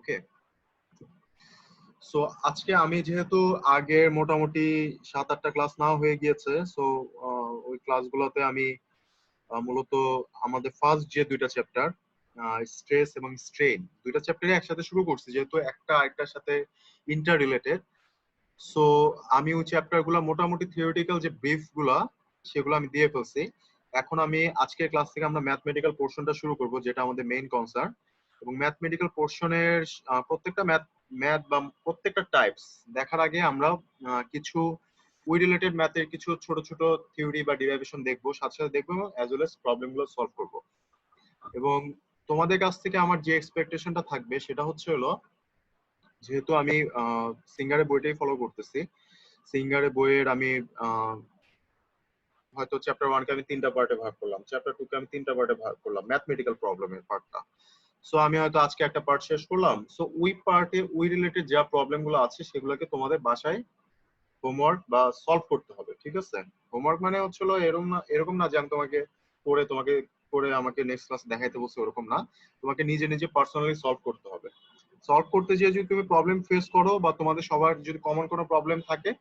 ওকে। So আজকে আমি যেহেতু আগের মোটামুটি 7-8টা ক্লাস নাও হয়ে গিয়েছে, সো ওই ক্লাসগুলোতে আমি মূলত আমাদের ফার্স্ট যে দুইটা চ্যাপ্টার স্ট্রেস এবং স্ট্রেইন, দুইটা চ্যাপ্টারই একসাথে শুরু করছি যেহেতু একটা আরেকটার সাথে ইন্টার রিলেটেড। সো আমি ওই চ্যাপ্টার গুলা মোটামুটি থিওরিটিক্যাল যে ব্রিফ গুলা সেগুলো আমি দিয়ে ফেলছি। এখন আমি আজকের ক্লাস থেকে আমরা ম্যাথমেটিক্যাল পোর্শনটা শুরু করব, যেটা আমাদের মেইন কনসার্ন। এবং ম্যাথমেটিক্যাল পোর্শনের প্রত্যেকটা ম্যাথ বা প্রত্যেকটা টাইপস দেখার আগে আমরা কিছু ওই রিলেটেড ম্যাথের কিছু ছোট ছোট থিওরি বা ডিরাইভেশন দেখবো, সাথে সাথে দেখবো অ্যাজ ওয়েল এজ প্রবলেম গুলো সলভ করবো। এবং তোমাদের কাছ থেকে আমার যে এক্সপেকটেশনটা থাকবে সেটা হচ্ছে হলো, যেহেতু আমি সিঙ্গারের বইটাই ফলো করতেছি, সিঙ্গারের বইয়ের আমি হয়তো চ্যাপ্টার 1 কে আমি 3টা পার্টে ভাগ করলাম, চ্যাপ্টার 2 কে আমি 3টা পার্টে ভাগ করলাম ম্যাথমেটিক্যাল প্রবলেমের পার্টটা। সো আমি হয়তো আজকে একটা পার্ট শেষ করলাম, সো ওই পার্টে ওই রিলেটেড যা প্রবলেম গুলো আছে সেগুলোকে তোমাদের বাসায় হোমওয়ার্ক বা সলভ করতে হবে, ঠিক আছে? হোমওয়ার্ক মানে হচ্ছে হলো এরকম না যে আমি তোমাকে করে আমাকে নেক্সট ক্লাস দেখাইতে বলছি, ওরকম না। তোমাকে নিজে নিজে পার্সোনালি সলভ করতে হবে। সলভ করতে গিয়ে যদি তুমি প্রবলেম ফেস করো বা তোমাদের সবার যদি কমন কোনো প্রবলেম থাকে,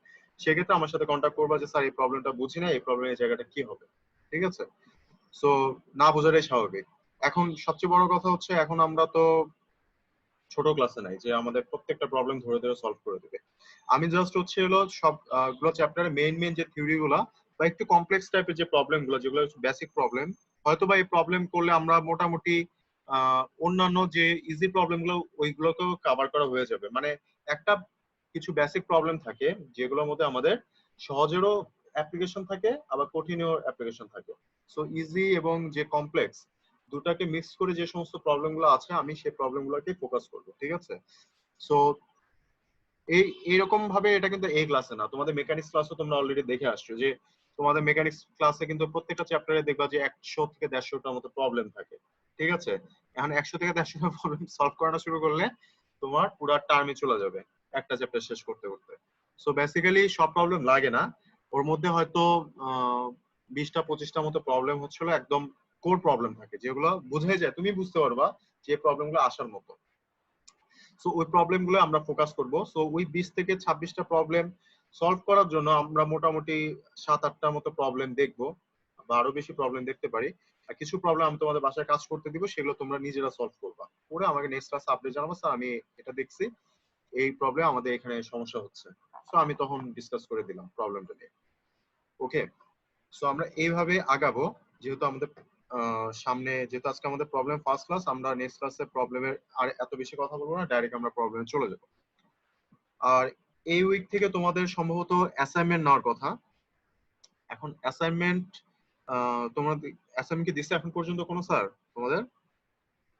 সেক্ষেত্রে আমার সাথে কন্ট্যাক্ট করবা যে স্যার এই প্রবলেমটা বুঝি না, এই প্রবলেমের জায়গাটা কি হবে, ঠিক আছে? সো না বোঝাটাই স্বাভাবিক। এখন সবচেয়ে বড় কথা হচ্ছে, এখন আমরা তো ছোট ক্লাসে নাই যে আমাদের প্রত্যেকটা প্রবলেম ধরে ধরে সলভ করে দেবে। আমি জাস্ট হচ্ছে হলো সব গুলো চ্যাপ্টারের মেইন যে থিওরি গুলা বা একটু কমপ্লেক্স টাইপের যে প্রবলেম গুলো, যেগুলো বেসিক প্রবলেম, হয়তো বা এই প্রবলেম করলে আমরা মোটামুটি অন্যান্য যে ইজি প্রবলেম গুলো ওইগুলোকেও কভার করা হয়ে যাবে। মানে একটা কিছু বেসিক প্রবলেম থাকে যেগুলোর মধ্যে আমাদের সহজেরও অ্যাপ্লিকেশন থাকে, আবার কঠিনেরও অ্যাপ্লিকেশন থাকে। সো ইজি এবং যে কমপ্লেক্স দুটাকে মিক্স করে যে সমস্ত প্রবলেম গুলো আছে, আমি সেই প্রবলেম গুলোকে ফোকাস করবো, ঠিক আছে? সো এইরকম ভাবে এটা কিন্তু এই ক্লাসে না, তোমাদের মেকানিক্স ক্লাসও তোমরা অলরেডি দেখে আসছো যে তোমাদের মেকানিক্স ক্লাসে কিন্তু প্রত্যেকটা চ্যাপ্টারে দেখবা যে 100 থেকে 150টার মতো প্রবলেম থাকে, ঠিক আছে? এখন 100 থেকে 150টা প্রবলেম সলভ করানো শুরু করলে তোমার পুরো টার্মে চলে যাবে একটা চ্যাপ্টার শেষ করতে করতে। সো বেসিক্যালি সব প্রবলেম লাগে না, ওর মধ্যে হয়তো 20টা 25টা মতো প্রবলেম হচ্ছিল একদম কোর প্রবলেম থাকে, যেগুলো বুঝে যায়, তুমি বুঝতে পারবা যে প্রবলেমগুলো আসার মতো। সো ওই প্রবলেম গুলো আমরা ফোকাস করব। সো ওই 20 থেকে 26টা প্রবলেম সলভ করার জন্য আমরা মোটামুটি 7-8টার মতো প্রবলেম দেখবো, বা আরো বেশি প্রবলেম দেখতে পারি। আর কিছু প্রবলেম আমি তোমাদের বাসায় কাজ করতে দিব, সেগুলো তোমরা নিজেরা সলভ করবা, পরে আমাকে নেক্সট ক্লাসে আপডেট জানাবো, স্যার আমি এটা দেখছি, এই প্রবলেম আমাদের এখানে সমস্যা হচ্ছে। সো আমি তখন ডিসকাস করে দিলাম প্রবলেমটা নিয়ে। ওকে, সো আমরা এইভাবে আগাবো। যেহেতু আমাদের সামনে, যেহেতু আজকে আমাদের প্রবলেম ফার্স্ট ক্লাস, আমরা নেক্সট ক্লাসে প্রবলেমের আর এত বেশি কথা বলবো না, ডাইরেক্ট আমরা প্রবলেমে চলে যাব। আর এই উইক থেকে তোমাদের সম্ভবত অ্যাসাইনমেন্ট নেওয়ার কথা। এখন অ্যাসাইনমেন্ট তোমরা অ্যাসাইনমেন্ট কি দিছে এখন পর্যন্ত কোনো স্যার তোমাদের?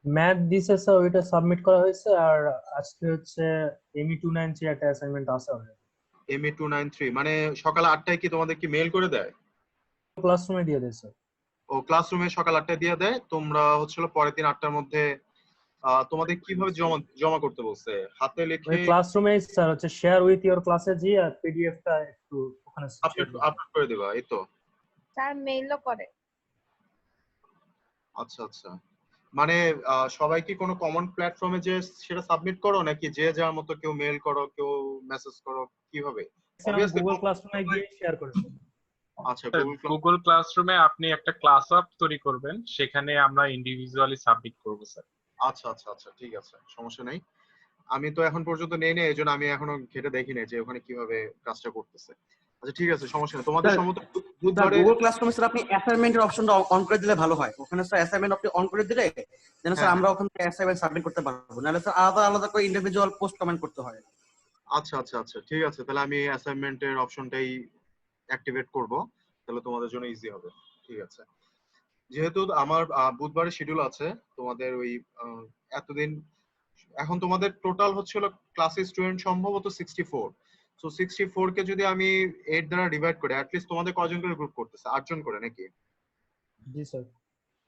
ম্যাথ দিছে স্যার, ওইটা সাবমিট করা হয়েছে। আর আজকে হচ্ছে এমই 293 একটা অ্যাসাইনমেন্ট আছে অলরেডি। এমএ 293 মানে সকাল 8টায় কি তোমাদের কি মেইল করে দেয়? ক্লাসরুমে দিয়ে দেয় স্যার। ও ক্লাসরুমে সকাল 8টায় দিয়ে দেয়, তোমরা হচ্ছিল পরের দিন 8টার মধ্যে তোমাদের কিভাবে জমা জমা করতে বলছে? হাতে ওই লিখে ক্লাসরুমে স্যার হচ্ছে শেয়ার উইথ ইওর ক্লাসে জি, আর পিডিএফটা একটু ওখানে শেয়ার আপলোড দিয়ে দিবেন। আপলোড করে দিবা, এই তো? স্যার মেইলও করে। আচ্ছা আচ্ছা, মানে সবাই কি কোনো কমন প্ল্যাটফর্মে যে সেটা সাবমিট করো, নাকি যে যার মতো কেউ মেল করো, কেউ মেসেজ করো, কিভাবে? অবভিয়াসলি গুগল ক্লাসরুমে গিয়ে শেয়ার করেছে। আচ্ছা, গুগল ক্লাসরুমে আপনি একটা ক্লাস আপ তৈরি করবেন, সেখানে আমরা ইন্ডিভিজুয়ালি সাবমিট করব স্যার। আচ্ছা আচ্ছা আচ্ছা, ঠিক আছে, সমস্যা নেই। আমি তো এখন পর্যন্ত নেই না, এইজন্য আমি এখনো ঘেটে দেখি না যে ওখানে কিভাবে কাজটা করতেছে। আচ্ছা ঠিক আছে, সমস্যা নেই। তোমাদের সম্মত বুধবারে গুগল ক্লাসরুমে স্যার আপনি অ্যাসাইনমেন্টের অপশনটা অন করে দিলে ভালো হয়। ওখানে স্যার অ্যাসাইনমেন্ট আপনি অন করে দিলে যেন স্যার আমরা ওখান থেকে অ্যাসাইনমেন্ট সাবমিট করতে পারবো, নাহলে স্যার আলাদা আলাদা করে ইন্ডিভিজুয়াল পোস্ট কমেন্ট করতে হয়। আচ্ছা আচ্ছা আচ্ছা, ঠিক আছে, তাহলে আমি অ্যাসাইনমেন্টের অপশনটাই অ্যাক্টিভেট করব, তাহলে তোমাদের জন্য ইজি হবে। ঠিক আছে, যেহেতু আমার বুধবারে শিডিউল আছে, তোমাদের ওই এতদিন, এখন তোমাদের টোটাল হচ্ছিল ক্লাসের স্টুডেন্ট সম্ভবত 64। সো 64 কে যদি আমি 8 দ্বারা ডিভাইড করি, অ্যাট লিস্ট তোমাদের কয়জন করে গ্রুপ করতেছে? 8 জন করে নাকি? জি স্যার।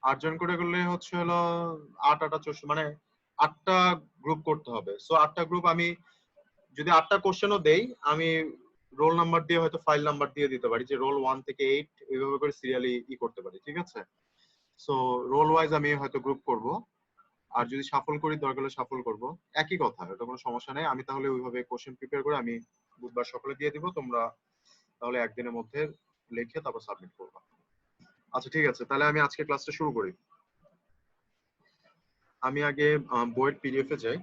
8 জন করে করলে হচ্ছে হলো 8 8 64, মানে 8টা গ্রুপ করতে হবে। সো 8টা গ্রুপ, আমি যদি 8টা কোশ্চেনও দেই, আমি রোল নাম্বার দিয়ে হয়তো ফাইল নাম্বার দিয়ে দিতে পারি, যে রোল 1 থেকে 8 এইভাবে করে সিরিয়ালি করতে পারি, ঠিক আছে? সো রোল ওয়াইজ আমি হয়তো গ্রুপ করব। আর যদি সাফল করি দরকার হলে সাফল করব, একই কথা, এটা কোনো সমস্যা নেই। আমি তাহলে ওইভাবে কোশ্চেন প্রিপেয়ার করে আমি বুধবার সকালে দিয়ে দিব, তোমরা তাহলে একদিনের মধ্যে লিখে তারপর সাবমিট করবা। আচ্ছা ঠিক আছে, তাহলে আমি আজকে ক্লাসটা শুরু করি। আমি আগে বইয়ের পিডিএফ এ যাই।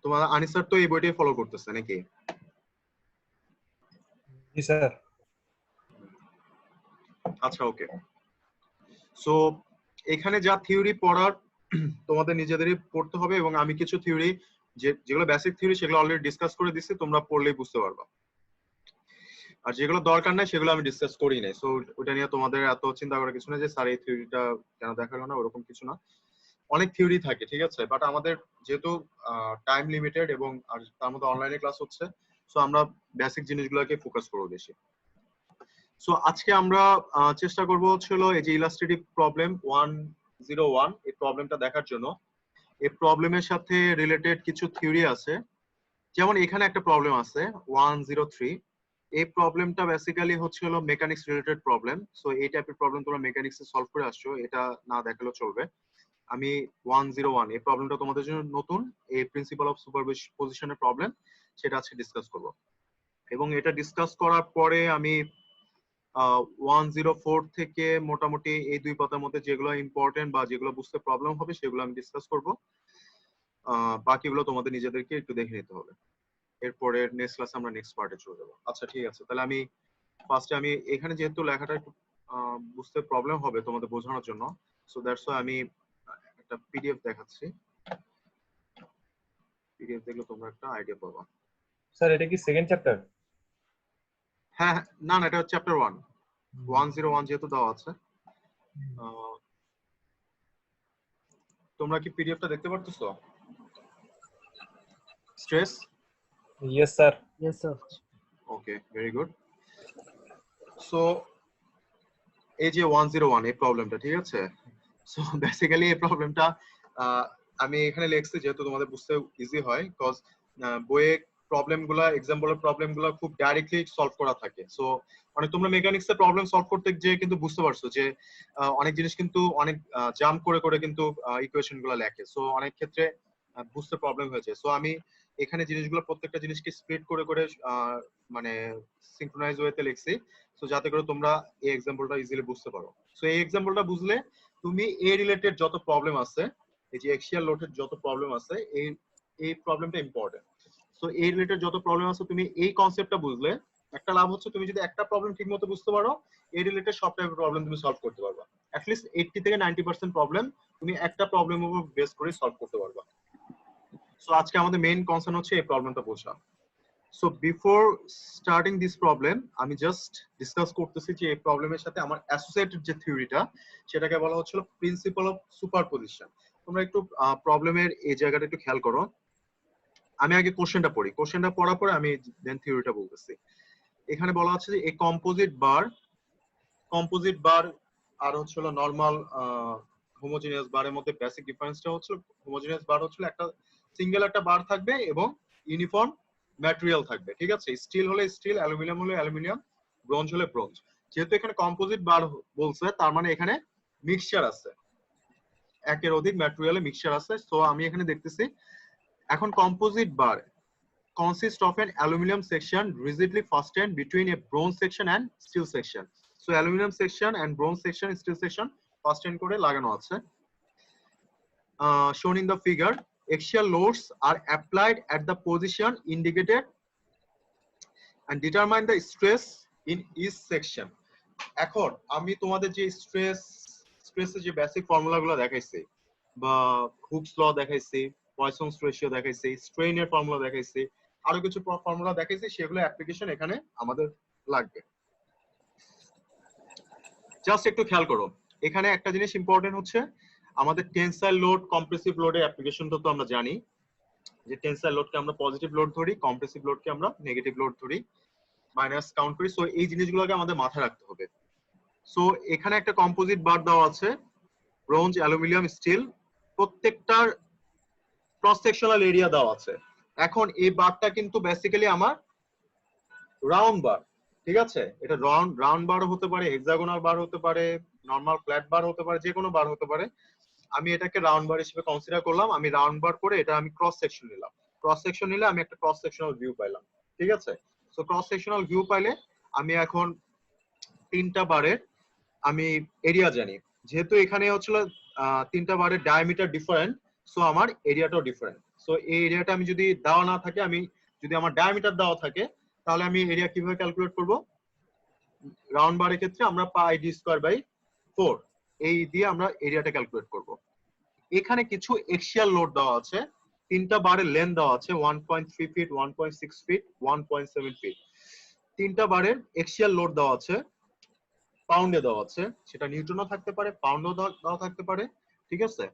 তোমার আনিসার তো এই বইটাই ফলো করতেছে নাকি? জি স্যার। আচ্ছা ওকে। সো এখানে যা থিওরি পড়ার তোমাদের নিজেদেরই পড়তে হবে, এবং আমি কিছু থিওরি যেগুলো বেসিক থিওরি সেগুলো অলরেডি ডিসকাস করে দিচ্ছি, তোমরা পড়লেই বুঝতে পারবা। আর যেগুলো দরকার নাই সেগুলো আমি ডিসকাস করি নাই। সো ওটা নিয়ে তোমাদের এত চিন্তা করার কিছু না যে স্যার এই থিওরিটা কেন দেখালো না, ওরকম কিছু না। অনেক থিওরি থাকে, ঠিক আছে, বাট আমাদের যেহেতু টাইম লিমিটেড এবং আর তার মধ্যে অনলাইনে ক্লাস হচ্ছে, সো আমরা বেসিক জিনিসগুলোকে ফোকাস করবো বেশি। সো আজকে আমরা চেষ্টা করব হচ্ছিল এই যে ইলাস্ট্রেটিভ প্রবলেম 101 এই প্রবলেমটা দেখার জন্য। এই প্রবলেমের সাথে রিলেটেড কিছু থিওরি আছে, যেমন এখানে একটা প্রবলেম আছে 103। এই প্রবলেমটা বেসিক্যালি হচ্ছিল মেকানিক্স রিলেটেড প্রবলেম। সো এই টাইপের প্রবলেম তোমরা মেকানিক্সে সলভ করে আসছো, এটা না দেখালেও চলবে। আমি 101 এই প্রবলেমটা তোমাদের জন্য নতুন, এই প্রিন্সিপাল অফ সুপারপজিশনের প্রবলেম, সেটা আজকে ডিসকাস করব। এবং এটা ডিসকাস করার পরে আমি 104 থেকে মোটামুটি এই দুই পাতার মধ্যে যেগুলো ইম্পর্টেন্ট বা যেগুলো বুঝতে প্রবলেম হবে সেগুলো আমি ডিসকাস করব। বাকিগুলো তোমাদের নিজেদেরকে একটু দেখে নিতে হবে। এরপরে নেক্সট ক্লাসে আমরা নেক্সট পার্টে চলে যাবো। আচ্ছা ঠিক আছে, তাহলে আমি ফার্স্টে আমি এখানে যেহেতু লেখাটা একটু বুঝতে প্রবলেম হবে তোমাদের বোঝানোর জন্য, সো দ্যাটস ওয়াই আমি একটা পিডিএফ দেখাচ্ছি। পিডিএফ দেখলে তোমরা একটা আইডিয়া পাবা। স্যার এটা কি সেকেন্ড চ্যাপ্টার? হ্যাঁ না না, এটা হচ্ছে চ্যাপ্টার 101 যেহেতু দেওয়া আছে। তোমরা কি পিডিএফটা দেখতে পারতেছো? Stress? Yes sir. Yes sir. Okay, very good. So এই যে 101 এই প্রবলেমটা, ঠিক আছে, সো বেসিক্যালি এই প্রবলেমটা আমি এখানে লিখছি যেহেতু তোমাদের বুঝতে ইজি হয়, বিকজ বইয়ে প্রবলেমগুলো এক্সাম্পলের প্রবলেমগুলো খুব ডাইরেক্টলি সলভ করা থাকে। সো মানে তোমরা মেকানিক্সে প্রবলেম সলভ করতে যে কিন্তু বুঝতে পারছো যে অনেক জিনিস কিন্তু অনেক জাম্প করে করে কিন্তু ইকুয়েশন গুলো লেখে, সো অনেক ক্ষেত্রে বুঝতে প্রবলেম হয়েছে। সো আমি এখানে জিনিসগুলো প্রত্যেকটা জিনিসকে স্প্লিট করে করে মানে সিনক্রোনাইজ ওয়েতে লিখছি, সো যাতে করে তোমরা এই এক্সাম্পলটা ইজিলি বুঝতে পারো। সো এই এক্সাম্পলটা বুঝলে তুমি এই রিলেটেড যত প্রবলেম আছে, এই যে এক্সিয়াল লোডের যত প্রবলেম আছে, এই প্রবলেমটা ইম্পর্টেন্ট। সো এই রিলেটেড যত প্রবলেম আছে তুমি এই কনসেপ্টটা বুঝলে একটা লাভ হচ্ছে, তুমি যদি একটা প্রবলেম ঠিকমতো বুঝতে পারো, এই রিলেটেড সব টাইপের প্রবলেম তুমি সলভ করতে পারবা। অ্যাটলিস্ট 80 থেকে 90% প্রবলেম তুমি একটা প্রবলেমের উপর বেস করে সলভ করতে পারবা। সো আজকে আমাদের মেইন কনসার্ন হচ্ছে এই প্রবলেমটা বোঝা। So before starting this problem আমি জাস্ট ডিসকাস করতেছি যে এই প্রবলেমের সাথে আমার অ্যাসোসিয়েটেড যে থিওরিটা সেটাকে বলা হচ্ছিল প্রিন্সিপাল অফ সুপারপজিশন। তোমরা একটু প্রবলেমের এই জায়গাটা একটু খেয়াল করো। আমি আগে কোশ্চেনটা পড়ি, কোশ্চেনটা পড়ার পরে আমি দেন থিওরিটা বলতেছি। এখানে বলা আছে যে এই কম্পোজিট বার আর হচ্ছিল নরমাল হোমোজেনিয়াস বারের মধ্যে বেসিক ডিফারেন্সটা হচ্ছে হোমোজেনিয়াস বার হচ্ছিল একটা সিঙ্গেল একটা বার থাকবে এবং ইউনিফর্ম ম্যাটেরিয়াল থাকবে, ঠিক আছে। স্টিল হলে স্টিল, অ্যালুমিনিয়াম হলে অ্যালুমিনিয়াম, ব্রোঞ্জ হলে ব্রোঞ্জ। যেহেতু এখানে কম্পোজিট বার বলছে তার মানে এখানে মিক্সচার আছে, একের অধিক ম্যাটেরিয়ালে মিক্সচার আছে। সো আমি এখানে দেখতেছি এখন composite bar consists of an aluminum section rigidly fastened between a bronze section and steel section. So aluminum section and bronze section, steel section fastened করে লাগানো আছে। Shown in the figure, axial loads are applied at the position indicated and determine the stress in each section. এখন আমি তোমাদের যে স্ট্রেসের যে basic ফর্মুলাগুলো দেখাইছি বা হুকস ল দেখাইছি, পয়সনস রেশিও দেখাইছি, স্ট্রেইনের ফর্মুলা দেখাইছি, আরো কিছু ফর্মুলা দেখাইছি, সেগুলো অ্যাপ্লিকেশন এখানে আমাদের লাগবে। জাস্ট একটু খেয়াল করো, এখানে একটা জিনিস ইম্পর্টেন্ট হচ্ছে আমাদের টেনসাইল লোড, কম্প্রেসিভ লোডের অ্যাপ্লিকেশনটা তো আমরা জানি যে টেনসাইল লোডকে আমরা পজিটিভ লোড ধরি, কম্প্রেসিভ লোডকে আমরা নেগেটিভ লোড ধরি, মাইনাস কাউন্ট করি। সো এই জিনিসগুলোকে আমাদের মাথায় রাখতে হবে। সো এখানে একটা কম্পোজিট বার দেওয়া আছে, ব্রোঞ্জ, অ্যালুমিনিয়াম, স্টিল, প্রত্যেকটার ক্রস সেকশনাল এরিয়া দেওয়া আছে। এখন এই বারটা কিন্তু বেসিক্যালি আমার রাউন্ড বার, ঠিক আছে? এটা রাউন্ড বার হতে পারে, হেক্সাগোনাল বার হতে পারে, নরমাল ফ্ল্যাট বার হতে পারে, যে কোনো বার হতে পারে। আমি এটাকে রাউন্ড বার হিসেবে কনসিডার করলাম। আমি রাউন্ড বার করে এটা আমি ক্রস সেকশন নিলাম। ক্রস সেকশন নিলে আমি একটা ক্রস সেকশনাল ভিউ পাইলাম। ঠিক আছে? সো ক্রস সেকশনাল ভিউ পাইলে আমি এখন তিনটা বারের আমি এরিয়া জানি। যেহেতু এখানে হচ্ছিল তিনটা বারের ডায়ামিটার ডিফারেন্ট, সো আমার এরিয়াটাও ডিফারেন্ট। সো এই এরিয়াটা আমি যদি দেওয়া না থাকে, আমি যদি আমার ডায়ামিটার দেওয়া থাকে, তাহলে আমি এরিয়া কিভাবে ক্যালকুলেট করব? রাউন্ড বারের ক্ষেত্রে আমরা পাই ডি স্কয়ার বাই 4 এই দিয়ে আমরা এরিয়াটা ক্যালকুলেট করব। এখানে কিছু এক্সিয়াল লোড দেওয়া আছে, তিনটা বারের লেন্থ দেওয়া আছে 1.3 ফিট, 1.6 ফিট, 1.7 ফিট। তিনটা বারের এক্সিয়াল লোড দেওয়া আছে, পাউন্ডে দেওয়া আছে, সেটা নিউটনও থাকতে পারে, পাউন্ডও দেওয়া থাকতে পারে। ঠিক আছে?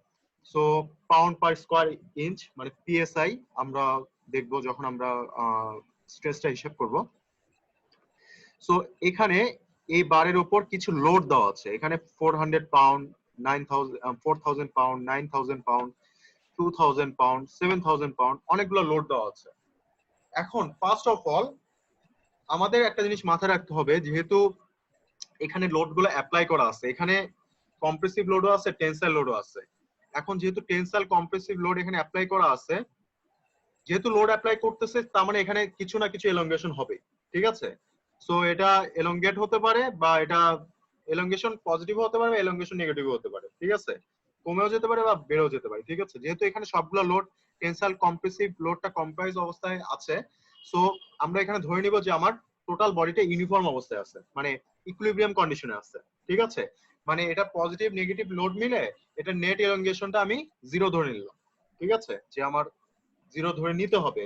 So pound per square inch মানে পিএসআই আমরা দেখবো যখন আমরা স্ট্রেসটা হিসাব করব। সো এখানে এই বারের উপর কিছু লোড দেওয়া আছে। এখানে 400 pound, 4000 pound, 9000 pound, 2000 pound, 7000 pound, অনেকগুলো লোড দেওয়া আছে। এখন ফার্স্ট অফ অল আমাদের একটা জিনিস মাথায় রাখতে হবে, যেহেতু এখানে লোড গুলো অ্যাপ্লাই করা আছে, এখানে কম্প্রেসিভ লোডও আছে, টেনসাইল লোডও আছে। এখন যেহেতু টেনসাইল কম্প্রেসিভ লোড এখানে অ্যাপ্লাই করা আছে, যেহেতু লোড অ্যাপ্লাই করতেছে, তার মানে এখানে কিছু না কিছু এলংগেশন হবে। ঠিক আছে? সো এটা এলংগেট হতে পারে, বা এটা এলংগেশন পজিটিভ হতে পারে, এলংগেশন নেগেটিভ হতে পারে। ঠিক আছে? কমেও যেতে পারে বা বেড়েও যেতে পারে। ঠিক আছে? যেহেতু এখানে সবগুলো লোড টেনসাইল কম্প্রেসিভ লোডটা কম্প্রাইজ অবস্থায় আছে, সো আমরা এখানে ধরে নিব যে আমার টোটাল বডিটা ইউনিফর্ম অবস্থায় আছে, মানে ইকুইলিব্রিয়াম কন্ডিশনে আছে। ঠিক আছে? মানে এটা পজিটিভ নেগেটিভ লোড মিলে এটা নেট এলংগেশনটা আমি 0 ধরে নিলাম। ঠিক আছে? যে আমার 0 ধরে নিতে হবে।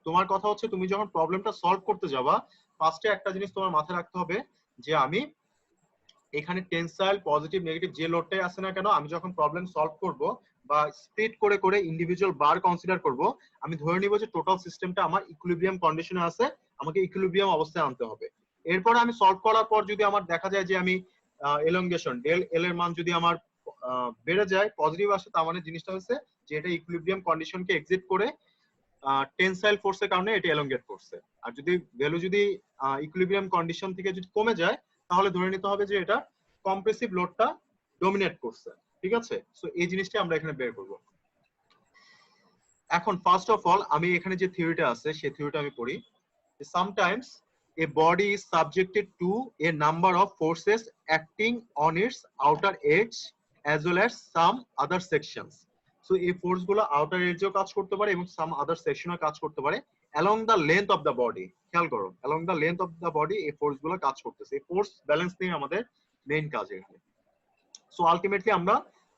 তোমার কথা হচ্ছে তুমি যখন প্রবলেমটা সলভ করতে যাবা, ফার্স্টে একটা জিনিস তোমার মাথায় রাখতে হবে যে আমি এখানে টেনসাইল পজিটিভ নেগেটিভ যে লোডটাই আসে না কেন, আমি যখন প্রবলেম সলভ করব বা স্প্লিট করে করে ইন্ডিভিজুয়াল বার কনসিডার করব, আমি ধরে নিব যে টোটাল সিস্টেমটা আমার ইকুইলিব্রিয়াম কন্ডিশনে আছে, আমাকে ইকুইলিব্রিয়াম অবস্থায় আনতে হবে। এরপর আমি সলভ করার পর যদি আমার দেখা যায় যে আমি এলংগেশন ডেল এল এর মান যদি আমার বেড়ে যায়, পজিটিভ আসে, তার মানে জিনিসটা হচ্ছে যে এটা ইকুইলিব্রিয়াম কন্ডিশনকে এক্সিট করে টেনসাইল ফোর্সের কারণে এটা এলংগেট করছে। আর যদি ভ্যালু যদি ইকুইলিব্রিয়াম কন্ডিশন থেকে যদি কমে যায়, তাহলে ধরে নিতে হবে যে এটা কম্প্রেসিভ লোডটা ডমিনেট করছে। ঠিক আছে? সো এই জিনিসটা আমরা এখানে বের করব। এখন ফার্স্ট অফ অল আমি এখানে যে থিওরিটা আছে সেই থিওরিটা আমি পড়ি। Sometimes a body is subjected to a number of forces acting on its outer edge as well as some other sections. So এই ফোর্স গুলো আউটার এজেও কাজ করতে পারে এবং সাম আদার সেকশনও কাজ করতে পারে along the length of the body। খেয়াল করো, along the length of the body এই ফোর্স গুলো কাজ করতেছে। এই ফোর্স ব্যালেন্স নিয়ে আমাদের মেইন কাজ এখানে। সো আলটিমেটলি আমরা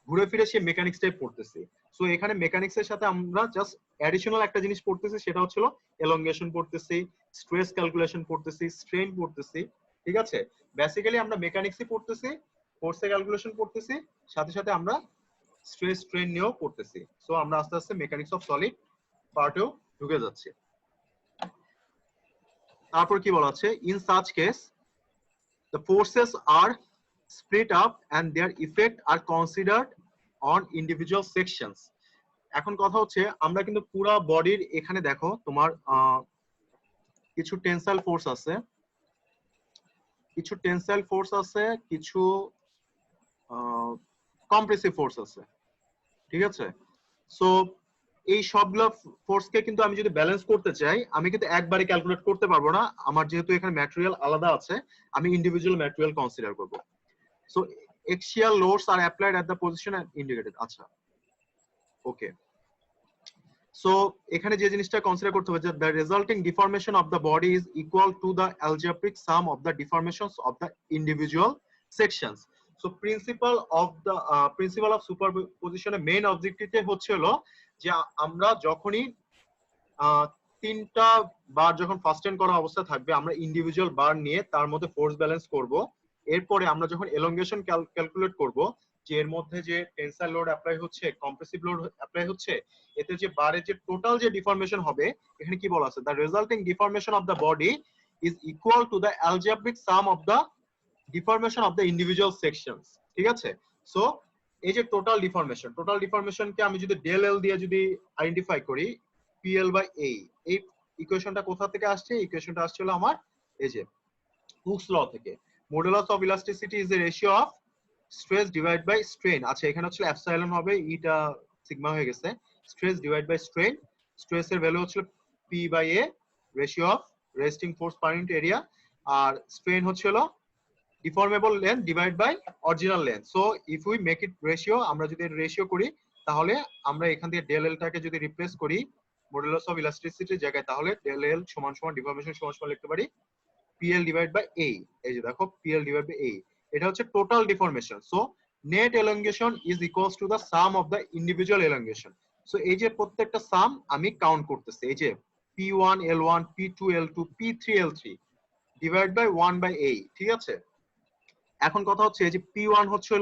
ঘুরে ফিরে সেই মেকানিক্সটাই পড়তেছি। সো এখানে মেকানিক্সের সাথে আমরা জাস্ট অ্যাডিশনাল একটা জিনিস পড়তেছি, সেটা হচ্ছিল এলংগেশন পড়তেছি, স্ট্রেস ক্যালকুলেশন পড়তেছি, স্ট্রেন পড়তেছি। ঠিক আছে? বেসিক্যালি আমরা মেকানিক্সই পড়তেছি, ফোর্সের ক্যালকুলেশন পড়তেছি, সাথে সাথে আমরা স্ট্রেস স্ট্রেন নিয়েও পড়তেছি। সো আমরা আস্তে আস্তে মেকানিক্স অফ সলিড পার্টেও ঢুকে যাচ্ছি। তারপর কি বলা আছে? In such case the forces are split up and their effect are considered on individual sections। এখন কথা হচ্ছে আমরা কিন্তু পুরো বডির এখানে দেখো তোমার কিছু টেনসাইল ফোর্স আছে, কিছু টেনসাইল ফোর্স আছে, কিছু কম্প্রেসিভ ফোর্স আছে। ঠিক আছে? সো এই সবগুলো ফোর্সকে কিন্তু আমি যদি ব্যালেন্স করতে চাই, আমি কিন্তু একবারে ক্যালকুলেট করতে পারবো না। আমার যেহেতু এখানে ম্যাটেরিয়াল আলাদা আছে, আমি ইন্ডিভিজুয়াল ম্যাটেরিয়াল কনসিডার করব। So axial loads are applied at the position and indicated। আচ্ছা, ওকে। সো এখানে যে জিনিসটা কনসিডার করতে হবে যে the resulting deformation of the body is equal to the algebraic sum of the deformations of the individual sections। So principle of সুপারপজিশনের main অবজেক্টিভটা হচ্ছে হলো যে আমরা যখনই তিনটা বার যখন ফার্স্ট এন্ড করা অবস্থা থাকবে, আমরা ইন্ডিভিজুয়াল বার নিয়ে তার মধ্যে ফোর্স ব্যালেন্স করব। এরপরে আমরা যখন এলংগেশন ক্যালকুলেট করব যে এর মধ্যে যে টেনসাইল লোড অ্যাপ্লাই হচ্ছে, কম্প্রেসিভ লোড অ্যাপ্লাই হচ্ছে, এতে যে বারের যে টোটাল যে ডিফর্মেশন হবে, এখানে কি বলা আছে? The resulting deformation of the body is equal to the algebraic some of the deformation of the individual sections. ঠিক আছে? সো এই যে টোটাল ডিফর্মেশনকে আমি যদি ডেল এল দিয়ে যদি আইডেন্টিফাই করি, পিএল বাই এই ইকুয়েশনটা কোথা থেকে আসছে? ইকুয়েশনটা আসছে হলো আমার এই যে হুকস ল থেকে। Modulus of elasticity is a ratio of stress divide by strain. আচ্ছা এখানে হচ্ছে এপসাইলন হবে, ইটা সিগমা হয়ে গেছে। Stress divide by strain, stress এর ভ্যালু হচ্ছে P by A, ratio of resting force per unit area, আর স্ট্রেন হচ্ছে deformable length divide by original length. So if we make it ratio, আমরা যদি রেশিও করি তাহলে আমরা এখান থেকে ডেল এল টাকে যদি রিপ্লেস করি মডুলাস অফ ইলাস্টিসিটির জায়গায়, তাহলে ডেল এল সমান সমান ডিফর্মেশন সমান সমান লিখতে পারি পিএল ডিভাইড বাই এ। এই যে দেখো পিএল ডিভাইড বাই এ, এটা হচ্ছে total deformation. So net elongation is equals to the sum of the individual elongation. So এই যে প্রত্যেকটা সাম আমি কাউন্ট করতেছি, এই যে P1 L1 P2 L2 P3 L3 divide by 1 by a, ঠিক আছে। এখন কথা হচ্ছে যে P1 হচ্ছে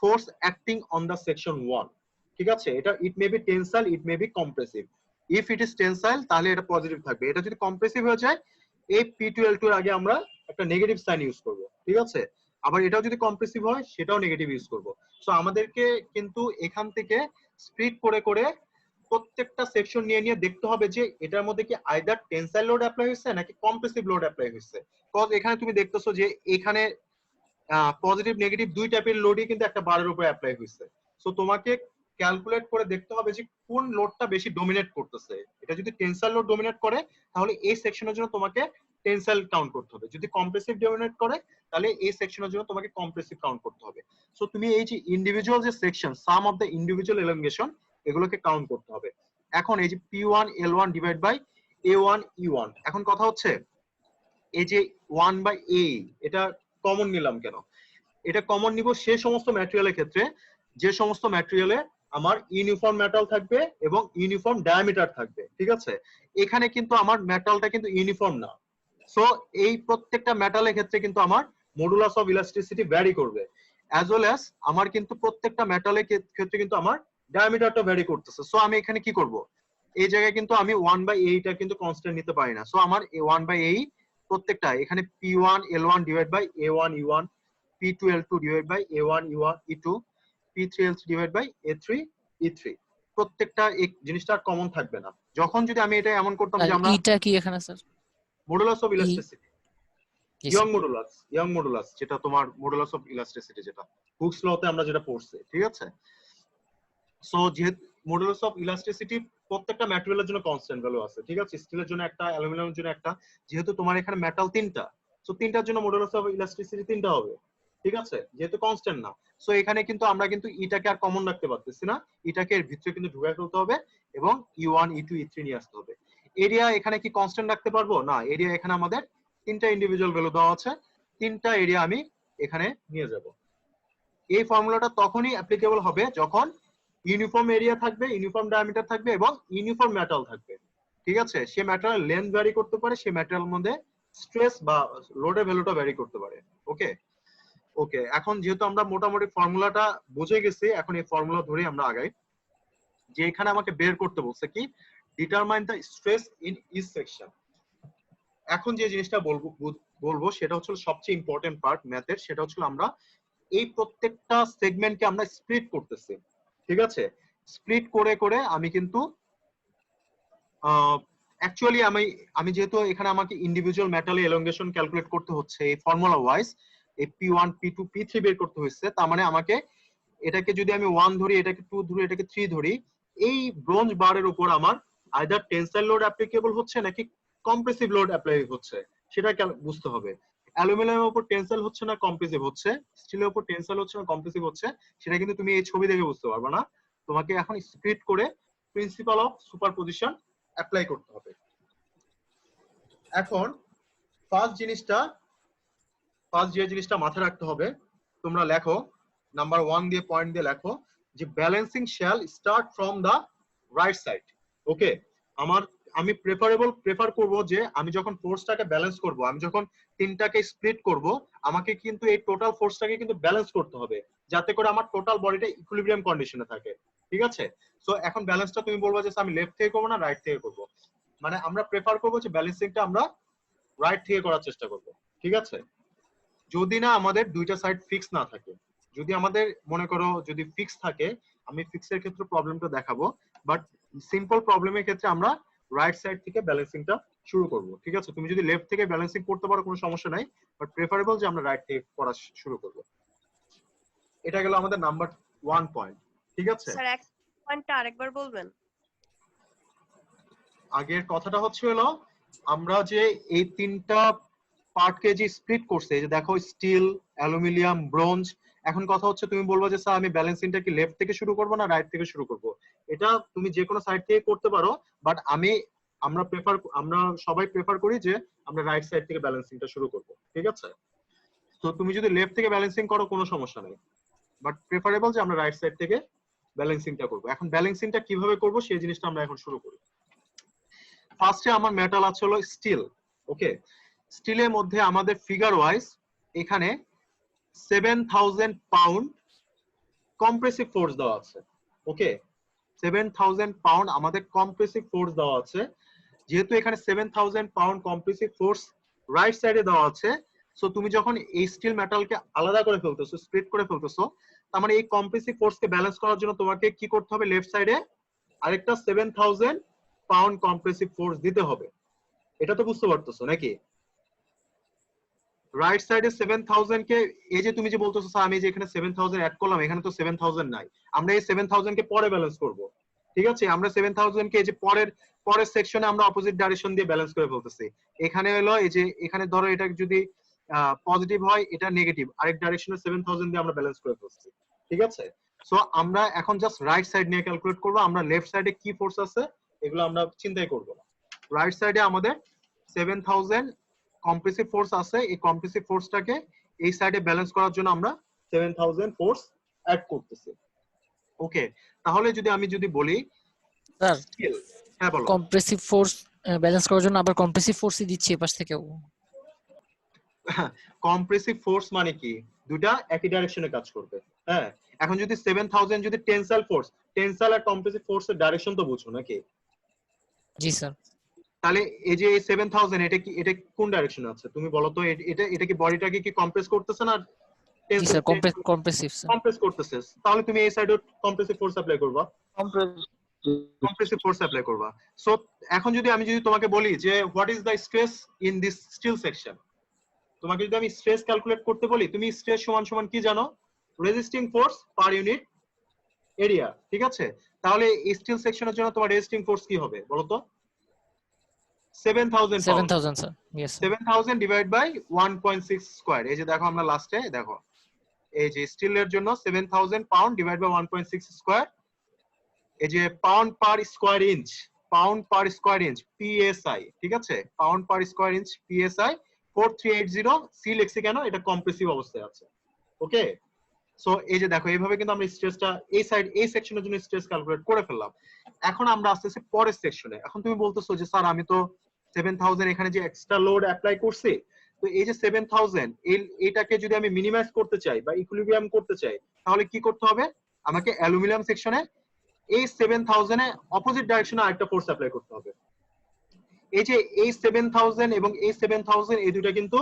force acting on the section 1, ঠিক আছে। এটা it may be tensile, it may be compressive. If it is tensile তাহলে এটা পজিটিভ থাকবে, এটা যদি কম্প্রেসিভ হয়ে যায় এই P2L2 এর আগে আমরা একটা নেগেটিভ সাইন ইউজ করব, ঠিক আছে। আবার এটাও যদি কম্প্রেসিভ হয় সেটাও নেগেটিভ ইউজ করব। সো আমাদেরকে কিন্তু এখান থেকে স্প্লিট করে করে প্রত্যেকটা সেকশন নিয়ে নিয়ে দেখতে হবে যে এটার মধ্যে কি আইদার টেনসাইল লোড অ্যাপ্লাই হয়েছে নাকি কম্প্রেসিভ লোড অ্যাপ্লাই হয়েছে। কজ এখানে তুমি দেখতেছো যে এখানে পজিটিভ নেগেটিভ দুই টাইপের লোডই কিন্তু একটা বারের উপরে অ্যাপ্লাই হয়েছে। সো তোমাকে ক্যালকুলেট করে দেখতে হবে যে কোন লোডটা বেশি ডমিনেট করতেছে। এটা যদি টেনসাইল লোড ডমিনেট করে তাহলে এই সেকশনের জন্য তোমাকে টেনসাইল কাউন্ট করতে হবে, যদি কম্প্রেসিভ ডমিনেট করে তাহলে এই সেকশনের জন্য তোমাকে কম্প্রেসিভ কাউন্ট করতে হবে। সো তুমি এই যে ইন্ডিভিজুয়াল যে section, sum of the individual elongation, এগুলোকে কাউন্ট করতে হবে। এখন এই যে P1 L1 divide by A1 E1, এখন কথা হচ্ছে এই যে 1 বাই a এটা কমন নিলাম কেন? এটা কমন নিব সে সমস্ত ম্যাটেরিয়ালের ক্ষেত্রে যে সমস্ত ম্যাটেরিয়ালে আমার ইউনিফর্ম মেটাল থাকবে এবং ইউনিফর্ম ডায়ামিটার থাকবে, ঠিক আছে। এখানে কিন্তু আমার মেটালটা কিন্তু ইউনিফর্ম না। সো এই প্রত্যেকটা মেটালের ক্ষেত্রে কিন্তু আমার মডুলাস অফ ইলাস্টিসিটি ভ্যারি করবে, অ্যাজ ওয়েল অ্যাজ আমার কিন্তু প্রত্যেকটা মেটালের ক্ষেত্রে কিন্তু আমার ডায়ামিটারটা ভ্যারি করতেছে। সো আমি এখানে কি করব, এই জায়গায় কিন্তু আমি 1 বাই a টা কিন্তু কনস্ট্যান্ট নিতে পারি না। সো আমার 1 বাই a প্রত্যেকটা এখানে P1 L1 divide by A1 E1, P2 L2 divide by A1 E2, P3 L3 divide by A3 E3, প্রত্যেকটা এই জিনিসটা কমন থাকবে না। যখন যদি আমি এটা এমন করতাম যে আমরা এটা কি এখানে sir modulus of elasticity, young modulus যেটা তোমার মডুলাস অফ ইলাস্টিসিটি যেটা হুকস লতে আমরা যেটা পড়ছি, ঠিক আছে। সো যেহেতু মডুলাস অফ ইলাস্টিসিটি প্রত্যেকটা ম্যাটেরিয়ালের জন্য কনস্ট্যান্ট ভ্যালু আছে, ঠিক আছে। স্টিলের জন্য একটা, অ্যালুমিনিয়ামের জন্য একটা, যেহেতু তোমার এখানে মেটাল তিনটা, সো তিনটার জন্য মডুলাস অফ ইলাস্টিসিটি তিনটা হবে, ঠিক আছে, যেহেতু কনস্ট্যান্ট না। সো এখানে কিন্তু আমরা কিন্তু ইটাকে আর কমন রাখতে পারতেছি না, ইটাকে এর ভিতরে কিন্তু ঢুকাই ফেলতে হবে এবং E1 E2 E3 নিয়ে আসতে হবে। এরিয়া এখানে কি কনস্ট্যান্ট রাখতে পারবো না, এরিয়া এখানে আমাদের তিনটা ইন্ডিভিজুয়াল ভ্যালু দেওয়া আছে, তিনটা এরিয়া আমি এখানে নিয়ে যাব। এই ফর্মুলাটা তখনই অ্যাপ্লিকেবল হবে যখন ইউনিফর্ম এরিয়া থাকবে, ইউনিফর্ম ডায়ামিটার থাকবে এবং ইউনিফর্ম মেটাল থাকবে, ঠিক আছে। সে ম্যাটেরিয়াল লেন্থ ভ্যারি করতে পারে, সে ম্যাটেরিয়ালের মধ্যে স্ট্রেস বা লোডের ভ্যালুটা ভ্যারি করতে পারে। ওকে ওকে, এখন যেহেতু আমরা মোটামুটি ফর্মুলাটা বুঝে গেছি, এখন এই ফর্মুলা ধরে আমরা আগাই। যে এখানে আমাকে বের করতে বলছে কি, determine the stress in each section. এখন যে জিনিসটা বলবো সেটা হচ্ছে সবচেয়ে ইম্পর্টেন্ট পার্ট ম্যাথের, সেটা হচ্ছে আমরা এই প্রত্যেকটা সেগমেন্টকে আমরা স্প্লিট করতেছি, ঠিক আছে। স্প্লিট করে করে আমি কিন্তু অ্যাকচুয়ালি আমি যেহেতু এখানে আমাকে ইন্ডিভিজুয়াল মেটাল এলংগেশন ক্যালকুলেট করতে হচ্ছে এই ফর্মুলা ওয়াইজ, এই P1 P2 P3 বের করতে হচ্ছে, তার মানে আমাকে এটাকে যদি আমি 1 ধরি, এটাকে 2 ধরি, এটাকে 3 ধরি, এই ব্রোঞ্জ বারের উপর আমার আইদার টেনসাইল লোড অ্যাপ্লিকেবল হচ্ছে নাকি কম্প্রেসিভ লোড অ্যাপ্লাই হচ্ছে সেটা বুঝতে হবে। অ্যালুমিনিয়ামের উপর টেনসাইল হচ্ছে না কম্প্রেসিভ হচ্ছে, স্টিলের উপর টেনসাইল হচ্ছে না কম্প্রেসিভ হচ্ছে, সেটা কিন্তু তুমি এই ছবি দেখে বুঝতে পারবে না। তোমাকে এখন স্প্লিট করে প্রিন্সিপাল অফ সুপারপজিশন অ্যাপ্লাই করতে হবে। এখন ফার্স্ট যে জিনিসটা মাথায় রাখতে হবে, তোমরা লেখো নাম্বার 1 দিয়ে পয়েন্ট দিয়ে লেখো যে balancing shall start from the right side. Okay, আমি প্রেফার করব যে আমি যখন ফোর্সটাকে ব্যালেন্স করব, আমি যখন তিনটাকে স্প্লিট করব, আমাকে কিন্তু এই টোটাল ফোর্সটাকে কিন্তু ব্যালেন্স করতে হবে যাতে করে আমার টোটাল বডিটা ইকুইলিব্রিয়াম কন্ডিশনে থাকে, ঠিক আছে। সো এখন ব্যালেন্সটা তুমি বলবা যে আমি লেফট থেকে করবো না রাইট থেকে করব, মানে আমরা প্রেফার করব যে ব্যালেন্সিংটা আমরা রাইট থেকে করার চেষ্টা করব, ঠিক আছে। যদি না আমাদের দুইটা সাইড ফিক্স না থাকে, যদি আমাদের মনে করো যদি ফিক্স থাকে, আমি ফিক্সের ক্ষেত্রে প্রবলেমটা দেখাবো, বাট সিম্পল প্রবলেমের ক্ষেত্রে আমরা রাইট সাইড থেকে ব্যালেন্সিংটা শুরু করব। ঠিক আছে, তুমি যদি লেফট থেকে ব্যালেন্সিং করতে পারো কোনো সমস্যা নাই, বাট প্রেফারেবল যে আমরা রাইট থেকে করা শুরু করব। এটা গেল আমাদের নাম্বার 1 পয়েন্ট। ঠিক আছে, স্যার এক পয়েন্টটা আরেকবার বলবেন? আগের কথাটা হচ্ছে হলো আমরা যে এই তিনটা পার্টকে যে স্প্লিট করছে, এই যে দেখো স্টিল, অ্যালুমিনিয়াম, ব্রোঞ্জ। এখন কথা হচ্ছে তুমি বলবো যে স্যার আমি ব্যালেন্সিংটা কি লেফট থেকে শুরু করব না রাইট থেকে শুরু করব। এটা তুমি যে কোনো সাইড থেকে করতে পারো, বাট আমরা সবাই প্রেফার করি যে আমরা রাইট সাইড থেকে ব্যালেন্সিংটা শুরু করব। ঠিক আছে, তো তুমি যদি লেফট থেকে ব্যালেন্সিং করো কোনো সমস্যা নেই, বাট প্রেফারেবল যে আমরা রাইট সাইড থেকে ব্যালেন্সিংটা করব। এখন ব্যালেন্সিংটা কিভাবে করব সেই জিনিসটা আমরা এখন শুরু করি। ফার্স্টে আমার মেটাল আছে হলো স্টিল। ওকে, স্টিলের মধ্যে আমাদের ফিগার ওয়াইজ এখানে 7000 পাউন্ড কম্প্রেসিভ ফোর্স দেওয়া আছে। ওকে, 7000 পাউন্ড আমাদের কম্প্রেসিভ ফোর্স দেওয়া আছে। যেহেতু এখানে 7000 পাউন্ড কম্প্রেসিভ ফোর্স রাইট সাইডে দেওয়া আছে, সো তুমি যখন এই স্টিল মেটালকে আলাদা করে ফেলতেছো, স্প্লিট করে ফেলতেছো, তার মানে এই কম্প্রেসিভ ফোর্সকে ব্যালেন্স করার জন্য তোমাকে কি করতে হবে, লেফট সাইডে আরেকটা 7000 পাউন্ড কম্প্রেসিভ ফোর্স দিতে হবে। এটা তো বুঝতে পারতেছো নাকি? রাইট সাইডে 7000 কে, এই যে তুমি যে বলতেছো স্যার আমি যে এখানে 7000 অ্যাড করলাম, এখানে তো 7000 নাই, আমরা এই 7000 কে পরে ব্যালেন্স করব। ঠিক আছে, আমরা 7000 কে এই যে পরের সেকশনে আমরা অপোজিট ডাইরেকশন দিয়ে ব্যালেন্স করে ফেলতেছি। এখানে হলো এই যে এখানে ধরো এটা যদি পজিটিভ হয়, এটা নেগেটিভ, আরেক ডাইরেকশনে 7000 দিয়ে আমরা ব্যালেন্স করে ফেলছি। ঠিক আছে, সো আমরা এখন জাস্ট রাইট সাইড নিয়ে ক্যালকুলেট করব। আমরা লেফট সাইডে কি ফোর্স আছে এগুলো আমরা চিন্তাই করব না। রাইট সাইডে আমাদের 7000 কম্প্রেসিভ ফোর্স আছে, এই কম্প্রেসিভ ফোর্সটাকে এই সাইডে ব্যালেন্স করার জন্য আমরা 7000 ফোর্স অ্যাড করতেছি। ওকে, তাহলে আমি যদি বলি স্যার স্টিল, হ্যাঁ বলো। কম্প্রেসিভ ফোর্স ব্যালেন্স করার জন্য আবার কম্প্রেসিভ ফোর্সই দিচ্ছি এপাশ থেকেও। কম্প্রেসিভ ফোর্স মানে কি, দুটা একই ডাইরেকশনে কাজ করবে। হ্যাঁ, এখন যদি 7000 যদি টেনসাইল ফোর্স, টেনসাইল আর কম্প্রেসিভ ফোর্সের ডাইরেকশন তো বুঝো নাকি? জি স্যার। তাহলে এই যে 7000 এটা কোন ডাইরেকশনে আছে তুমি বলো তো? এটা কি বডিটাকে কি কম্প্রেস করতেছে না জি স্যার, কম্প্রেসিভ স্যার। কম্প্রেস করতেছে, তাহলে তুমি এই সাইডে কম্প্রেসিভ ফোর্স অ্যাপ্লাই করবা, কম্প্রেসিভ ফোর্স অ্যাপ্লাই করবা। সো এখন আমি যদি তোমাকে বলি যে what is the stress in this steel section, তোমাকে যদি আমি স্ট্রেস ক্যালকুলেট করতে বলি, তুমি স্ট্রেস সমান সমান কি জানো? Resisting force per unit area. ঠিক আছে, তাহলে এই স্টিল সেকশনের জন্য তোমার রেজিস্টিং ফোর্স কি হবে বলো তো? 7000 sir. Yes. 7000 divide by 1.6 square. এই যে দেখো আমরা লাস্টে দেখো এই যে স্টিলের জন্য 7000 পাউন্ড ডিভাইড বাই 1.6 স্কয়ার, এই যে pound per square inch, pound per square inch PSI. ঠিক আছে, pound per square inch PSI 4380। C লিখছি কেন? এটা কম্প্রেসিভ অবস্থায় আছে। ওকে, সো এই যে দেখো এইভাবে কিন্তু আমরা স্ট্রেসটা এই সেকশনের জন্য স্ট্রেস ক্যালকুলেট করে ফেললাম। এখন আমরা আসতেছি পরের সেকশনে। এখন তুমি বলতেছো যে স্যার আমি তো 7000 এখানে যে এক্সট্রা লোড অ্যাপ্লাই করছি, তো এই যে 7000 এইটাকে যদি আমি মিনিমাইজ করতে চাই বা ইকুইলিব্রিয়াম করতে চাই, তাহলে কি করতে হবে? আমাকে অ্যালুমিনিয়াম সেকশনে এই 7000 এ অপোজিট ডাইরেকশনে আরেকটা ফোর্স অ্যাপ্লাই করতে হবে। এই যে এই 7000 এবং এই 7000 এই দুটো কিন্তু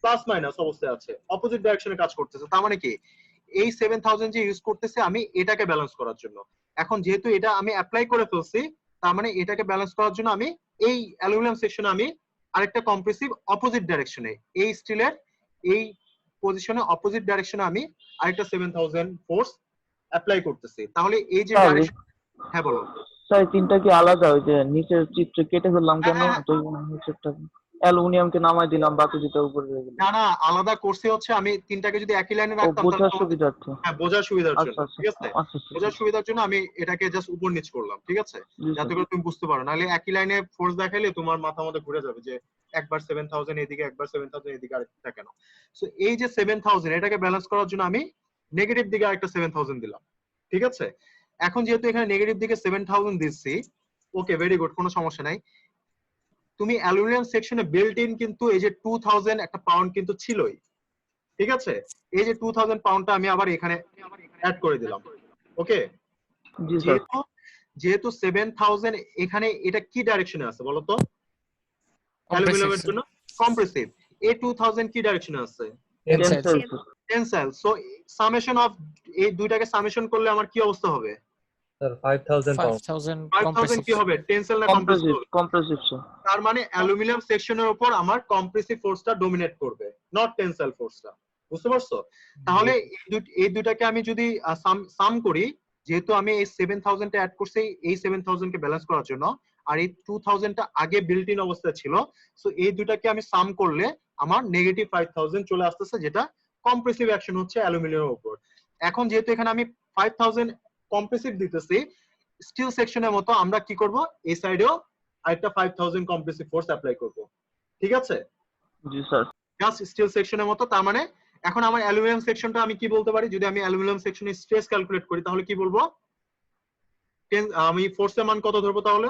প্লাস মাইনাস অবস্থায় আছে, অপোজিট ডাইরেকশনে কাজ করতেছে। তার মানে কি, এই 7000 যে ইউজ করতেছে আমি এটাকে ব্যালেন্স করার জন্য, এখন যেহেতু এটা আমি অ্যাপ্লাই করে ফেলছি, তার মানে এটাকে ব্যালেন্স করার জন্য আমি এই অ্যালুমিনিয়াম সেকশনে আমি আরেকটা কম্প্রেসিভ অপোজিট ডাইরেকশনে, এই স্টিলের এই পজিশনে অপোজিট ডাইরেকশনে আমি আরেকটা 7000 ফোর্স অ্যাপ্লাই করতেছি। তাহলে এই যে ডাইরেকশন, হ্যাঁ বলো স্যার তিনটা কি আলাদা? ওই যে নিচের চিত্র কেটে ফেললাম কেন? হ্যাঁ, তো নিচেরটা অ্যালুমিনিয়ামকে নামাই দিলাম, বাকি যেটা উপরে রয়ে গেল। না আলাদা করছে হচ্ছে আমি তিনটাকে যদি একই লাইনে ও রাখতাম বোঝার সুবিধার্থে। হ্যাঁ বোঝার সুবিধার জন্য। আচ্ছা ঠিক আছে, বোঝার সুবিধার জন্য আমি এটাকে জাস্ট উপর নিচ করলাম। ঠিক আছে, যাতে করে তুমি বুঝতে পারো, নাহলে একই লাইনে ফোর্স দেখাইলে তোমার মাথা মধ্যে ঘুরে যাবে যে একবার 7000 এদিকে একবার 7000 এদিকে আরেকটা কেন। সো এই যে 7000 এটাকে ব্যালেন্স করার জন্য আমি নেগেটিভ দিকে আরেকটা 7000 দিলাম। ঠিক আছে, এখন যেহেতু এখানে নেগেটিভ দিকে 7000 দিচ্ছি, ওকে ভেরি গুড, কোনো সমস্যা নাই। তুমি অ্যালুমিনিয়াম সেকশনে বিল্ট ইন কিন্তু এই যে 2000 একটা পাউন্ড কিন্তু ছিলই। ঠিক আছে, এই যে 2000 পাউন্ডটা আমি আবার এখানে অ্যাড করে দিলাম। ওকে, যেহেতু 7000 এখানে এটা কি ডাইরেকশনে আছে বলো তো? অ্যালুমিনিয়ামের জন্য কম্প্রেসিভ। এই 2000 কি ডাইরেকশনে আছে? টেনসাইল। সো সামেশন অফ এই দুইটাকে সামেশন করলে আমার কি অবস্থা হবে? স্যার 5000 পাউন্ড 5000 5000 compressive কি হবে, টেনসাইল না কম্প্রেসিভ? Compressive sir. তার মানে অ্যালুমিনিয়াম সেকশনের উপর আমার কম্প্রেসিভ ফোর্সটা ডমিনেট করবে, নট টেনসাইল ফোর্সটা। বুঝতে পারছো? তাহলে এই দুটাকে আমি যদি সাম করি, যেহেতু আমি এই 7000 টা অ্যাড করছি এই 7000 কে ব্যালেন্স করার জন্য, আর এই 2000 টা আগে বিল্ট ইন অবস্থায় ছিল, সো এই দুটাকে আমি সাম করলে আমার নেগেটিভ 5000 চলে আসতেছে, যেটা কম্প্রেসিভ অ্যাকশন হচ্ছে অ্যালুমিনিয়ামের উপর। এখন যেহেতু এখানে আমি 5000 কম্প্রেসিভ দিতেছি, স্টিল সেকশনের মতো আমরা কি করব, এই সাইডেও আরেকটা 5000 কম্প্রেসিভ ফোর্স অ্যাপ্লাই করব। ঠিক আছে? জি স্যার। জাস্ট স্টিল সেকশনের মতো। তার মানে এখন আমার অ্যালুমিনিয়াম সেকশনটা আমি কি বলতে পারি, যদি আমি অ্যালুমিনিয়াম সেকশনের স্ট্রেস ক্যালকুলেট করি তাহলে কি বলবো, আমি ফোর্সের মান কত ধরবো তাহলে?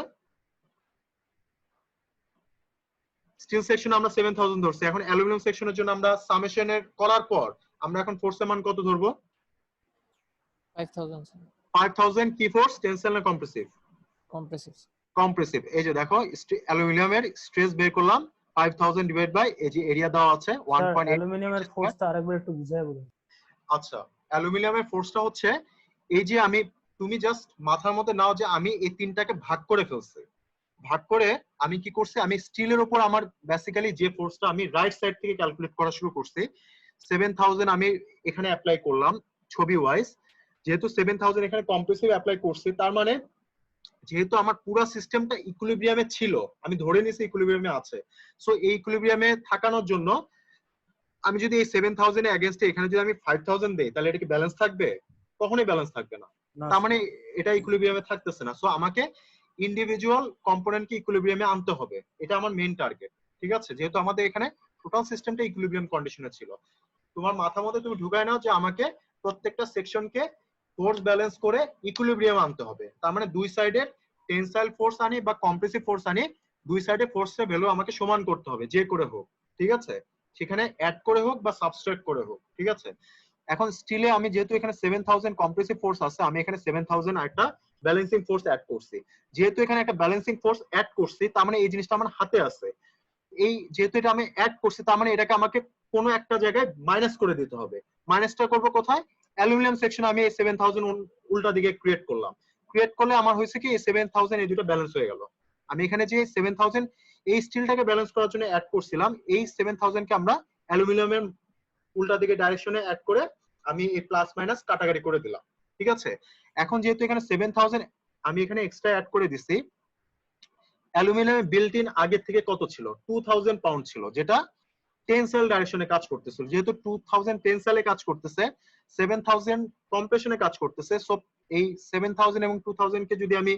স্টিল সেকশন আমরা 7000 ধরছি, এখন অ্যালুমিনিয়াম সেকশনের জন্য আমরা সামেশনের করার পর আমরা এখন ফোর্সের মান কত ধরবো? 5000 5000 কি ফোর্স, টেনসাইল না কম্প্রেসিভ? compressive compressive. এই যে দেখো অ্যালুমিনিয়ামের স্ট্রেস বের করলাম 5000 ডিভাইড বাই এই যে এরিয়া দেওয়া আছে 1.8। অ্যালুমিনিয়ামের ফোর্সটা আরেকবার একটু বুঝায় বলুন। আচ্ছা, অ্যালুমিনিয়ামের ফোর্সটা হচ্ছে এই যে তুমি জাস্ট মাথার মধ্যে নাও যে আমি এই তিনটাকে ভাগ করে ফেলছি, ভাগ করে আমি কি করছি, আমি স্টিলের উপর আমার বেসিক্যালি যে ফোর্সটা আমি রাইট সাইড থেকে ক্যালকুলেট করা শুরু করছি, 7000 আমি এখানে অ্যাপ্লাই করলাম ছবি ওয়াইজ। যেহেতু 7000 এখানে কম্প্রেসিভ অ্যাপ্লাই করছি, তার মানে যেহেতু আমার পুরো সিস্টেমটা ইকুইলিব্রিয়ামে ছিল, আমি ধরে নিয়েছি ইকুইলিব্রিয়ামে আছে, সো এই ইকুইলিব্রিয়ামে থাকানোর জন্য আমি যদি এই 7000 এর এগেইনস্টে এখানে যদি আমি 5000 দেই, তাহলে এটা কি ব্যালেন্স থাকবে? কখনোই ব্যালেন্স থাকবে না। তার মানে এটা ইকুইলিব্রিয়ামে থাকতেছে না। সো আমাকে ইন্ডিভিজুয়াল কম্পোনেন্টকে ইকুইলিব্রিয়ামে আনতে হবে, এটা আমার মেইন টার্গেট। ঠিক আছে? যেহেতু আমাদের এখানে টোটাল সিস্টেমটা ইকুইলিব্রিয়াম কন্ডিশনে ছিল, তোমার মাথার মধ্যে তুমি ঢুকায় নাও যে আমাকে প্রত্যেকটা সেকশনকে ফোর্স ব্যালেন্স করে ইকুইলিব্রিয়াম আনতে হবে। তার মানে দুই সাইডে টেনসাইল ফোর্স আনি বা কম্প্রেসিভ ফোর্স আনি, দুই সাইডে ফোর্সের ভ্যালু আমাকে সমান করতে হবে যে করে হোক। ঠিক আছে? সেখানে অ্যাড করে হোক বা সাবট্রাক্ট করে হোক। ঠিক আছে? এখন স্টিলে আমি যেহেতু এখানে 7000 কম্প্রেসিভ ফোর্স আছে, আমি এখানে 7000 একটা ব্যালেন্সিং ফোর্স অ্যাড করছি। যেহেতু এখানে একটা ব্যালেন্সিং ফোর্স অ্যাড করছি, তার মানে এই জিনিসটা আমার হাতে আছে। এই যেহেতু এটা আমি অ্যাড করছি, তার মানে এটাকে আমাকে কোনো একটা জায়গায় মাইনাস করে দিতে হবে। মাইনাসটা করব কোথায়? অ্যালুমিনিয়াম সেকশন আমি এই 7000 উল্টা দিকে ক্রিয়েট করলাম। ক্রিয়েট করলে আমার হয়েছে কি, এই 7000 এই দুটো ব্যালেন্স হয়ে গেল। আমি এখানে যে 7000 এই স্টিলটাকে ব্যালেন্স করার জন্য অ্যাড করছিলাম, এই 7000 কে আমরা অ্যালুমিনিয়ামের উল্টা দিকে ডাইরেকশনে অ্যাড করে আমি এই প্লাস মাইনাস কাটাকাটি করে দিলাম। ঠিক আছে? এখন যেহেতু এখানে 7000 আমি এখানে এক্সট্রা অ্যাড করে দিছি, অ্যালুমিনিয়াম বিল্ট ইন আগে থেকে কত ছিল, 2000 পাউন্ড ছিল, যেটা টেনসাইল ডাইরেকশনে কাজ করতেছিল। যেহেতু 2000 টেনসাইলে কাজ করতেছে, 7000 কম্প্রেশনে কাজ করতেছে, সো এই 7000 এবং 2000 কে যদি আমি,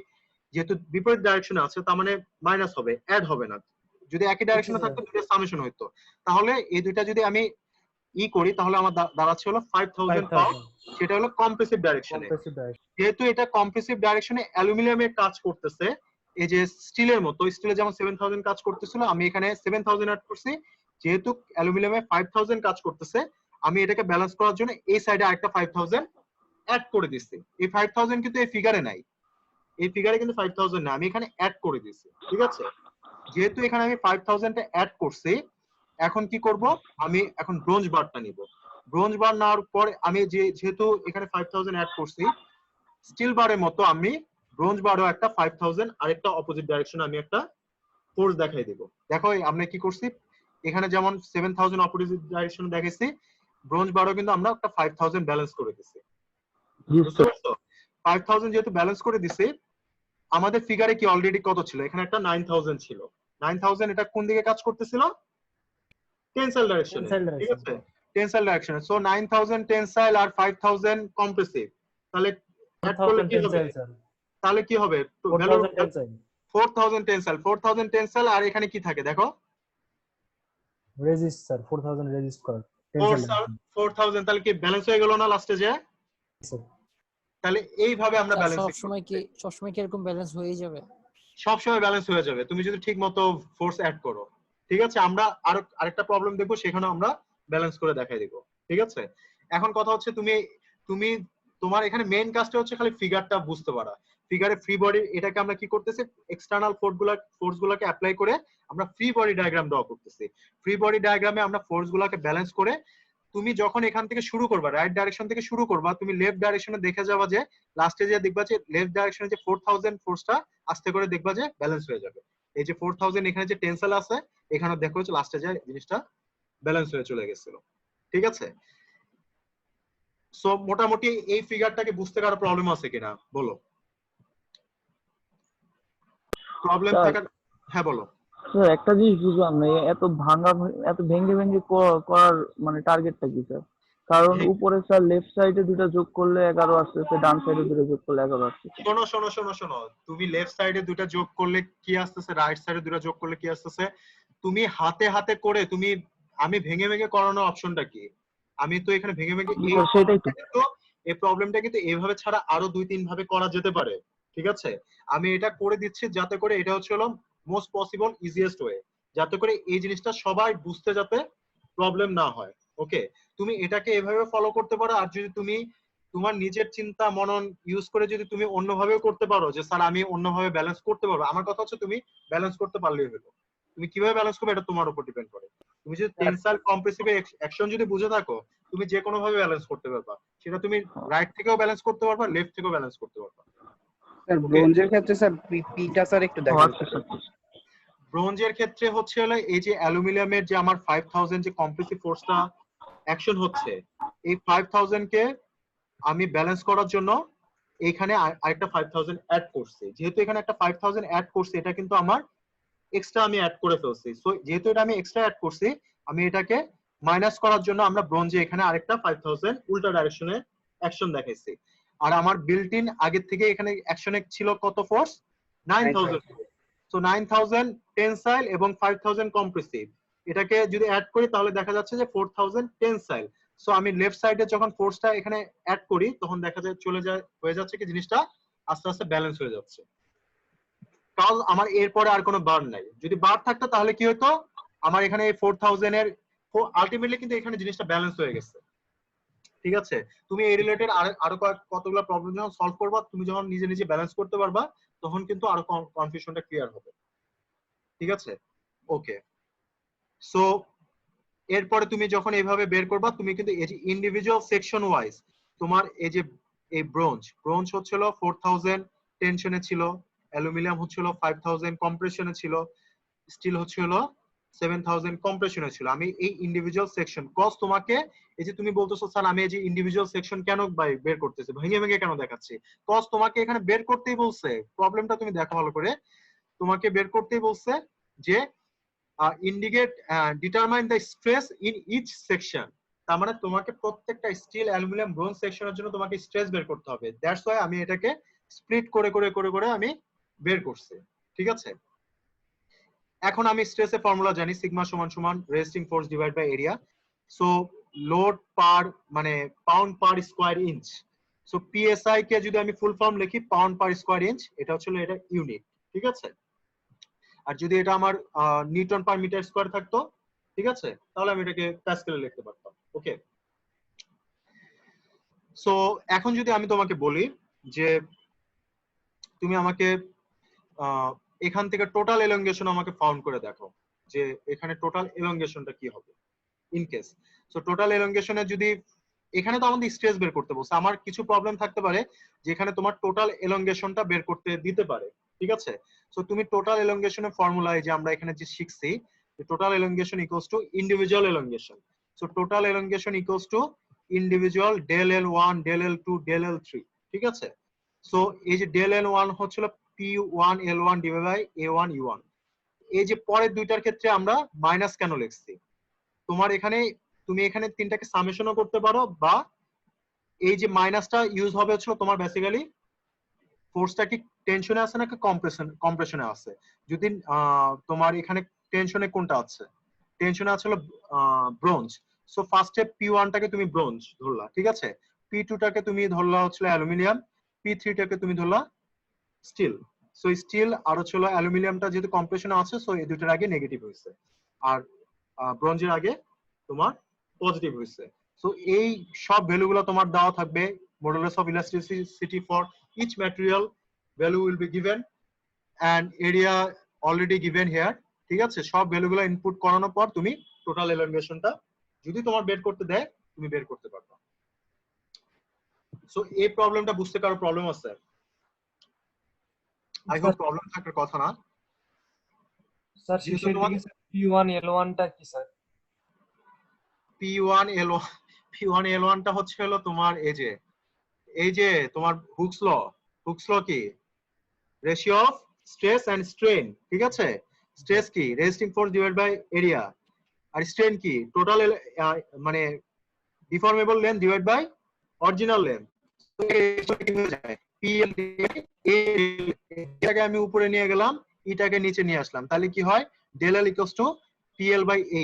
যেহেতু বিপরীত ডাইরেকশনে আছে, তার মানে মাইনাস হবে, অ্যাড হবে না। যদি একই ডাইরেকশনে থাকতো দুটো সামেশন হইতো। তাহলে এই দুইটা যদি আমি করি, তাহলে আমার দাঁড়াচ্ছে হলো 5000 পাউন্ড, সেটা হলো কম্প্রেসিভ ডাইরেকশনে। যেহেতু এটা কম্প্রেসিভ ডাইরেকশনে অ্যালুমিনিয়ামের কাজ করতেছে, এই যে স্টিলের মতো, স্টিলে যেমন 7000 কাজ করতেছিল, আমি এখানে 7000 অ্যাড করছি। যেহেতু অ্যালুমিনিয়ামে 5000 কাজ করতেছে, আমি এটাকে ব্যালেন্স করার জন্য এই সাইডে আরেকটা 5000 অ্যাড করে দিচ্ছি। এই 5000 কিন্তু এই ফিগারে নাই, এই ফিগারে কিন্তু 5000 না, আমি এখানে অ্যাড করে দিচ্ছি। ঠিক আছে? যেহেতু এখানে আমি 5000 টা অ্যাড করছি, এখন কি করব, আমি এখন ব্রোঞ্জ বারটা নিব। ব্রোঞ্জ বার নেওয়ার পর আমি যেহেতু এখানে 5000 অ্যাড করছি, স্টিল বারের মতো আমি ব্রোঞ্জ বারও একটা 5000 আরেকটা অপোজিট ডাইরেকশনে আমি একটা ফোর্স দেখাই দেব। দেখো আমরা কি করছি, এখানে যেমন 7000 অপোজিট ডাইরেকশনে দেখাইছি, ব্রোঞ্জ বারও কিন্তু আমরা একটা 5000 ব্যালেন্স করে দিছি। বুঝতে পারছো? 5000 যেহেতু ব্যালেন্স করে দিছি, আমাদের ফিগারে কি অলরেডি কত ছিল, এখানে একটা 9000 ছিল। 9000 এটা কোন দিকে কাজ করতেছিল, টেনসাইল ডাইরেকশনে। ঠিক আছে? টেনসাইল ডাইরেকশনে। সো 9000 টেনসাইল আর 5000 কম্প্রেসিভ, তাহলে অ্যাড করলে কি হবে, তাহলে কি হবে, 4000 টেনসাইল, 4000 টেনসাইল, আর এখানে কি থাকে দেখো, রেজিস্ট স্যার, 4000 রেজিস্ট কর, 4000, তাহলে কি ব্যালেন্স হয়ে গেল না লাস্টে যে? তাহলে এইভাবে আমরা ব্যালেন্স সবসময় কি এরকম ব্যালেন্স হয়ে যাবে? সবসময় ব্যালেন্স হয়ে যাবে তুমি যদি ঠিক মতো ফোর্স অ্যাড করো। ঠিক আছে? আমরা আরেকটা প্রবলেম দেখবো, সেখানে আমরা ব্যালেন্স করে দেখাই দেবো। ঠিক আছে? এখন কথা হচ্ছে তুমি তোমার এখানে মেইন কাজটা হচ্ছে খালি ফিগারটা বুঝতে পারা। ফিগারে ফ্রি বডি, এটাকে আমরা কি করতেছি, এক্সটার্নাল ফোর্স গুলাকে অ্যাপ্লাই করে আমরা ফ্রি বডি ডায়াগ্রাম ড্র করতেছি। ফ্রি বডি ডায়াগ্রামে আমরা ফোর্স গুলাকে ব্যালেন্স করে তুমি যখন এখান থেকে শুরু করবা, রাইট ডাইরেকশন থেকে শুরু করবা, তুমি লেফট ডাইরেকশনে দেখে যাবা যে লাস্টে যে দেখবা যে লেফট ডাইরেকশনে যে 4000 ফোর্সটা আস্তে করে দেখবা যে ব্যালেন্স হয়ে যাবে। এই যে 4000 এখানে যে টেনসাইল আছে, এখানে দেখো যে লাস্টে যে জিনিসটা ব্যালেন্স হয়ে চলে গেছিল। ঠিক আছে, সো মোটামুটি এই ফিগারটাকে বুঝতে কারো প্রবলেম আছে কিনা বলো? প্রবলেম স্যার, থাকার, হ্যাঁ বলো। স্যার একটা জিনিস বুঝলাম না, এত এত ভেঙে ভেঙে করার মানে টার্গেটটা কি স্যার? কারণ উপরে স্যার লেফট সাইডে দুটো যোগ করলে 11 আসতেছে, ডান সাইডে দুটো যোগ করলে 11 আসতেছে। শোনো শোনো শোনো শোনো, তুমি লেফট সাইডে দুটো যোগ করলে কি আসতেছে, রাইট সাইডে দুটো যোগ করলে কি আসতেছে, তুমি হাতে হাতে করে তুমি, আমি ভেঙে ভেঙে করানোর অপশনটা কি? আমি তো এখানে ভেঙে ভেঙে সেটাই তো। এই প্রবলেমটা কিন্তু এইভাবে ছাড়া আরো 2-3 ভাবে করা যেতে পারে। ঠিক আছে, আমি এটা করে দিচ্ছি যাতে করে এটা হচ্ছে হলো মোস্ট পসিবল ইজিয়েস্ট ওয়ে, যাতে করে এই জিনিসটা সবাই বুঝতে যাতে প্রবলেম না হয়। ওকে, তুমি এটাকে এভাবে ফলো করতে পারো। আর যদি তুমি তোমার নিজের চিন্তা মনন ইউজ করে যদি তুমি অন্যভাবেও করতে পারো যে স্যার আমি অন্যভাবে ব্যালেন্স করতে পারবো, আমার কথা হচ্ছে তুমি ব্যালেন্স করতে পারলেই হলো। তুমি কিভাবে ব্যালেন্স করবে এটা তোমার উপর ডিপেন্ড করে। তুমি যদি টেনসাইল কম্প্রেসিভ অ্যাকশন যদি বুঝে থাকো, তুমি যে কোনো ভাবে ব্যালেন্স করতে পারবা। সেটা তুমি রাইট থেকেও ব্যালেন্স করতে পারবা, লেফট থেকেও ব্যালেন্স করতে পারবা। স্যার ব্রোঞ্জের ক্ষেত্রে স্যার পিটা স্যার একটু দেখান। ব্রোঞ্জের ক্ষেত্রে হচ্ছে হলো এই যে অ্যালুমিনিয়ামের যে আমার 5000 যে কম্প্রেসিভ ফোর্সটা অ্যাকশন হচ্ছে, এই 5000 কে আমি ব্যালেন্স করার জন্য এইখানে আরেকটা 5000 অ্যাড করছি। যেহেতু এখানে একটা 5000 অ্যাড করছি, এটা কিন্তু আমার এক্সট্রা আমি অ্যাড করে ফেলছি। সো যেহেতু এটা আমি এক্সট্রা অ্যাড করছি, আমি এটাকে মাইনাস করার জন্য আমরা ব্রোঞ্জে এখানে আরেকটা 5000 উল্টা ডাইরেকশনে অ্যাকশন দেখাইছি। আর আমার বিল্ট ইন আগে থেকে এখানে অ্যাকশনে ছিল কত ফোর্স? 9000। সো 9000 টেনসাইল এবং 5000 কম্প্রেসিভ, এটাকে যদি অ্যাড করি তাহলে দেখা যাচ্ছে যে 4000 টেনসাইল। সো আমি লেফট সাইডে যখন ফোর্সটা এখানে অ্যাড করি তখন দেখা যায় হয়ে যাচ্ছে কি জিনিসটা আস্তে আস্তে ব্যালেন্স হয়ে যাচ্ছে, কারণ আমার এরপরে আর কোনো বার নাই। যদি বার থাকতো তাহলে কি হতো, আমার এখানে এই 4000 এর আলটিমেটলি কিন্তু এখানে জিনিসটা ব্যালেন্স হয়ে গেছে। ঠিক আছে, তুমি এই রিলেটেড আরো কতগুলো প্রবলেম যখন সলভ করবা, তুমি যখন নিজে নিজে ব্যালেন্স করতে পারবা, তখন কিন্তু আরো কনফিউশনটা ক্লিয়ার হবে। ঠিক আছে, ওকে। সো এরপরে তুমি যখন এইভাবে বের করবা, তুমি কিন্তু এই যে ইন্ডিভিজুয়াল সেকশন ওয়াইজ তোমার এই যে এই ব্রোঞ্জ হচ্ছিল 4000 টেনশনে ছিল, অ্যালুমিনিয়াম হচ্ছিল 5000 কম্প্রেশনে ছিল, স্টিল হচ্ছিল 7000 কম্প্রেশনে ছিল। আমি এই ইন্ডিভিজুয়াল সেকশন কজ তোমাকে, এই যে তুমি বলতেছো স্যার আমি এই যে ইন্ডিভিজুয়াল সেকশন কেন বের করতেছি, ভেঙে ভেঙে কেন দেখাচ্ছি, কজ তোমাকে এখানে বের করতেই বলছে। প্রবলেমটা তুমি দেখো ভালো করে, তোমাকে বের করতেই বলছে যে indicate determine the stress in each section. তার মানে তোমাকে প্রত্যেকটা স্টিল, অ্যালুমিনিয়াম, ব্রোঞ্জ সেকশনের জন্য তোমাকে স্ট্রেস বের করতে হবে। দ্যাটস ওয়াই আমি এটাকে স্প্লিট করে করে করে করে আমি বের করছি। ঠিক আছে, এখন আমি স্ট্রেসের ফর্মুলা জানি, সিগমা সমান সমান resisting force divide by area. So load per মানে pound per square inch. So PSI কে যদি আমি ফুল ফর্ম লিখি পাউন্ড পার স্কয়ার ইঞ্চ, এটা হচ্ছে এটা ইউনিট। ঠিক আছে, আর যদি এটা আমার নিউটন পার মিটার স্কয়ার থাকতো, ঠিক আছে, তাহলে আমি এটাকে প্যাসকেলে লিখতে পারতাম। ওকে, সো এখন যদি আমি তোমাকে বলি যে তুমি আমাকে এখান থেকে টোটাল এলংগেশন আমাকে ফাউন্ড করে দেখো যে এখানে টোটাল এলংগেশনটা কি হবে ইন কেস। সো টোটাল এলংগেশনে যদি এখানে তো আমাদের স্ট্রেস বের করতে বলছে, আমার কিছু প্রবলেম থাকতে পারে যেখানে তোমার টোটাল এলংগেশনটা বের করতে দিতে পারে। ঠিক আছে, সো তুমি টোটাল এলংগেশনের ফর্মুলা যে আমরা এখানে যে শিখছি, total elongation equals to individual elongation. So total elongation equals to individual del L1 del L2 del L3। ঠিক আছে, সো এই যে ডেল L1 হচ্ছিল P1 L1 divide by A1 U1। এই যে পরের দুইটার ক্ষেত্রে আমরা মাইনাস কেন লিখছি, তোমার এখানে তুমি এখানে তিনটাকে সামেশনও করতে পারো, বা এই যে মাইনাসটা ইউজ হবে হচ্ছে তোমার বেসিক্যালি ফোর্সটা কি টেনশনে আছে নাকি কম্প্রেশনে আছে। যদি তোমার এখানে টেনশনে কোনটা আছে, টেনশনে আছে হলো ব্রোঞ্জ। সো ফার্স্টে P1 টাকে তুমি ব্রোঞ্জ ধরলা, ঠিক আছে, P2 টাকে তুমি ধরলা হচ্ছে অ্যালুমিনিয়াম, P3 টাকে তুমি ধরলা স্টিল। সো স্টিল আর হচ্ছে অ্যালুমিনিয়ামটা যেহেতু কম্প্রেশনে আছে, সো এই দুটোর আগে নেগেটিভ হয়েছে, আর ব্রোঞ্জের আগে তোমার পজিটিভ হয়েছে। সো এই সব ভ্যালুগুলো তোমার দেওয়া থাকবে, modulus of elasticity for each material value will be given and area already given here. ঠিক আছে, সব ভ্যালুগুলো ইনপুট করানোর পর তুমি টোটাল এলংগেশনটা যদি তোমার বের করতে দেয় তুমি বের করতে পারবা। সো এই প্রবলেমটা বুঝতে কারো প্রবলেম আছে? আই হোপ প্রবলেম থাকার কথা না। স্যার যেহেতু শেষের তোমার দিকে P1 L1 টা কি sir? P1 L1 P1 L1 টা হচ্ছে হলো তোমার এই যে তোমার হুকস ল কি? Ratio of stress and strain, ঠিক আছে? স্ট্রেস কি? Resisting force divide by area, আর স্ট্রেন কি? টোটাল মানে deformable length divide by original length. তো কি হয়ে যায়? PL এটাকে আমি উপরে নিয়ে গেলাম, এটাকে নিচে নিয়ে আসলাম, তাহলে কি হয়? Del L equals to PL by A।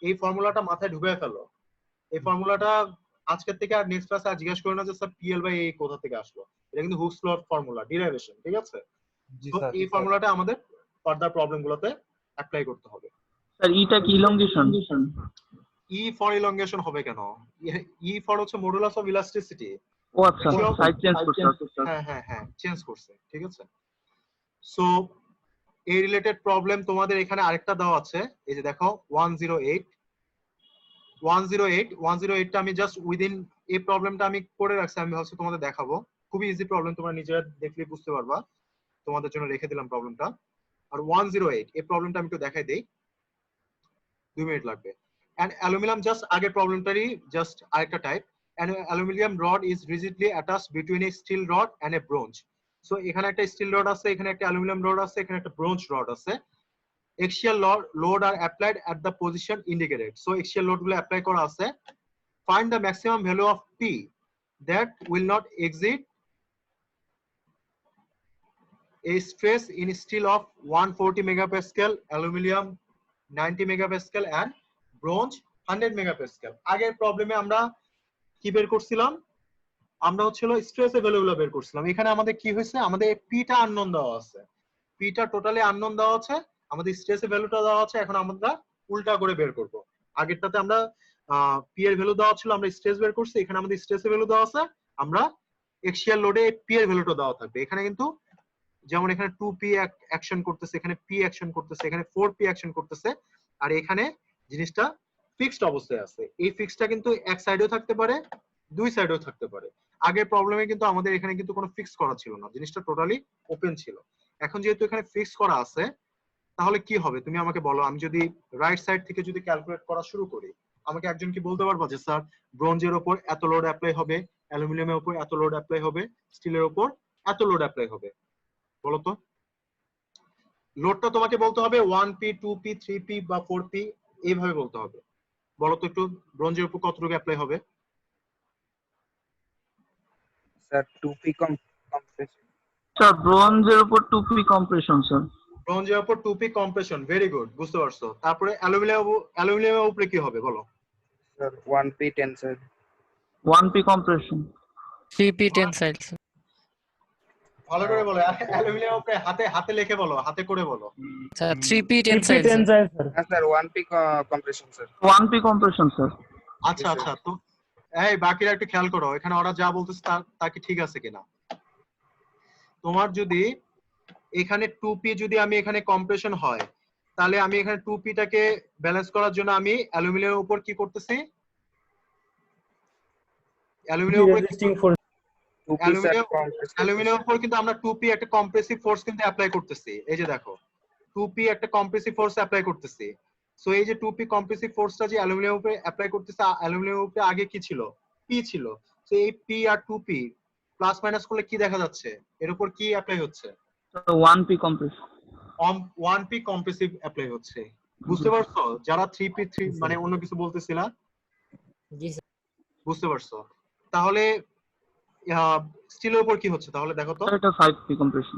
এই ফর্মুলাটা মাথায় ঢুকিয়ে ফেলো। এই ফর্মুলাটা আজকের থেকে আর নেক্সট ক্লাসে আর জিজ্ঞেস করো না যে স্যার PL বাই A কোথা থেকে আসলো। এটা কিন্তু হুকস ল ফর্মুলা, ডিরাইভেশন, ঠিক আছে? জি তো স্যার। এই ফর্মুলাটা আমাদের ফার্দার প্রবলেমগুলোতে অ্যাপ্লাই করতে হবে। স্যার ইটা কি ইলংগেশন? ই ফর ইলংগেশন হবে কেন? ই ফর হচ্ছে মডুলাস অফ ইলাস্টিসিটি। ও আচ্ছা, সাইড চেঞ্জ করছে। হ্যাঁ চেঞ্জ করছে, ঠিক আছে? সো এই রিলেটেড প্রবলেম তোমাদের এখানে আরেকটা দেওয়া আছে, এই যে দেখো 108টা আমি জাস্ট উইদিন এই প্রবলেমটা আমি করে রাখছি, আমি ভাবছি তোমাদের দেখাবো। খুবই ইজি প্রবলেম, তোমরা নিজেরা দেখলে বুঝতে পারবা। তোমাদের জন্য রেখে দিলাম প্রবলেমটা। আর 108 এই প্রবলেমটা আমি একটু দেখাই দেই, 2 মিনিট লাগবে। এন্ড অ্যালুমিনিয়াম, জাস্ট আগের প্রবলেমটারই জাস্ট আরেকটা type. And aluminium rod is rigidly attached between a steel rod and a bronze. So এখানে একটা স্টিল রড আছে, এখানে একটা অ্যালুমিনিয়াম রড আছে, এখানে একটা ব্রোঞ্জ রড আছে। Axial load are applied at the position indicated. So axial load গুলো apply করা আছে। Find the maximum value of P that will not exceed a stress in steel of 140 megapascal, aluminum 90 megapascal and bronze 100 megapascal. আগের প্রবলেমে আমরা কি বের করছিলাম? আমরা হচ্ছিল স্ট্রেস এর ভ্যালুগুলো বের করছিলাম। এখানে আমাদের কি হয়েছে? আমাদের পিটা আননোন দেওয়া আছে, পিটা টোটালি আননোন দেওয়া আছে, আমাদের স্ট্রেসের ভ্যালুটা দেওয়া আছে। এখন আমরা উল্টা করে বের করব। আগেরটাতে আমরা পি এর ভ্যালু দেওয়া ছিল, আমরা স্ট্রেস বের করছি। এখানে আমাদের স্ট্রেসের ভ্যালু দেওয়া আছে, আমরা এক্সিয়াল লোডে পি এর ভ্যালুটা দেওয়া থাকবে। এখানে কিন্তু যেমন এখানে 2p অ্যাকশন করতেছে, এখানে p অ্যাকশন করতেছে, এখানে 4p অ্যাকশন করতেছে, আর এখানে জিনিসটা ফিক্সড অবস্থায় আছে। এই ফিক্সডটা কিন্তু এক সাইডেও থাকতে পারে, দুই সাইডেও থাকতে পারে। আগের প্রবলেমে কিন্তু আমাদের এখানে কিন্তু কোনো ফিক্স করা ছিল না, জিনিসটা টোটালি ওপেন ছিল। এখন যেহেতু এখানে ফিক্স করা আছে, তাহলে কি হবে তুমি আমাকে বলো। আমি যদি রাইট সাইড থেকে যদি ক্যালকুলেট করা শুরু করি, আমাকে একজন কি বলতে পারবো যে স্যার ব্রোঞ্জের উপর এত লোড অ্যাপ্লাই হবে, অ্যালুমিনিয়ামের উপর এত লোড অ্যাপ্লাই হবে, স্টিলের উপর এত লোড অ্যাপ্লাই হবে? বলো তো। লোডটা তোমাকে বলতে হবে 1p 2p 3p বা 4p এইভাবে বলতে হবে। বলো তো একটু, ব্রোঞ্জের উপর কতটুকু অ্যাপ্লাই হবে? Sir 2p compression. স্যার ব্রোঞ্জের উপর 2p কম্প্রেশন স্যার। ব্রোঞ্জের উপর 2p কম্প্রেশন, ভেরি গুড, বুঝতে পারছো। তারপরে অ্যালুমিনিয়ামের উপরে কি হবে বলো? Sir 1p tensile. 1p compression. 3p tensile. ভালো করে বলো, অ্যালুমিনিয়ামের উপরে হাতে লিখে বলো, হাতে করে বলো। Sir 3p tensile sir. হ্যাঁ sir 1p compression sir. 1p compression sir. আচ্ছা আচ্ছা, তো এই বাকিরা একটু খেয়াল করো, এখানে ওরা যা বলতেছে তা কি ঠিক আছে কিনা। তোমার যদি এখানে 2p যদি আমি এখানে কম্প্রেশন হয়, তাহলে আমি এখানে 2p টাকে ব্যালেন্স করার জন্য আমি অ্যালুমিনিয়ামের উপর কি করতেছি? অ্যালুমিনিয়ামের উপর রেজিস্টিং ফোর্স। অ্যালুমিনিয়ামের উপর কিন্তু আমরা 2p একটা কম্প্রেসিভ ফোর্স কিন্তু অ্যাপ্লাই করতেছি। এই যে দেখো 2p একটা কম্প্রেসিভ ফোর্স অ্যাপ্লাই করতেছি। সো এই যে 2p কম্প্রেসিভ ফোর্সটা যে অ্যালুমিনিয়ামের উপরে অ্যাপ্লাই করতেছে, অ্যালুমিনিয়ামের উপরে আগে কি ছিল? p ছিল। সো এই p আর 2p প্লাস মাইনাস করলে কি দেখা যাচ্ছে? এর উপর কি অ্যাপ্লাই হচ্ছে? 1p compression. 1p compressive apply হচ্ছে। বুঝতে পারছো? যারা 3p মানে অন্য কিছু বলতেছিল, জি স্যার। বুঝতে পারছো? তাহলে স্টিলের উপর কি হচ্ছে তাহলে দেখো তো? এটা 5p কম্প্রেশন।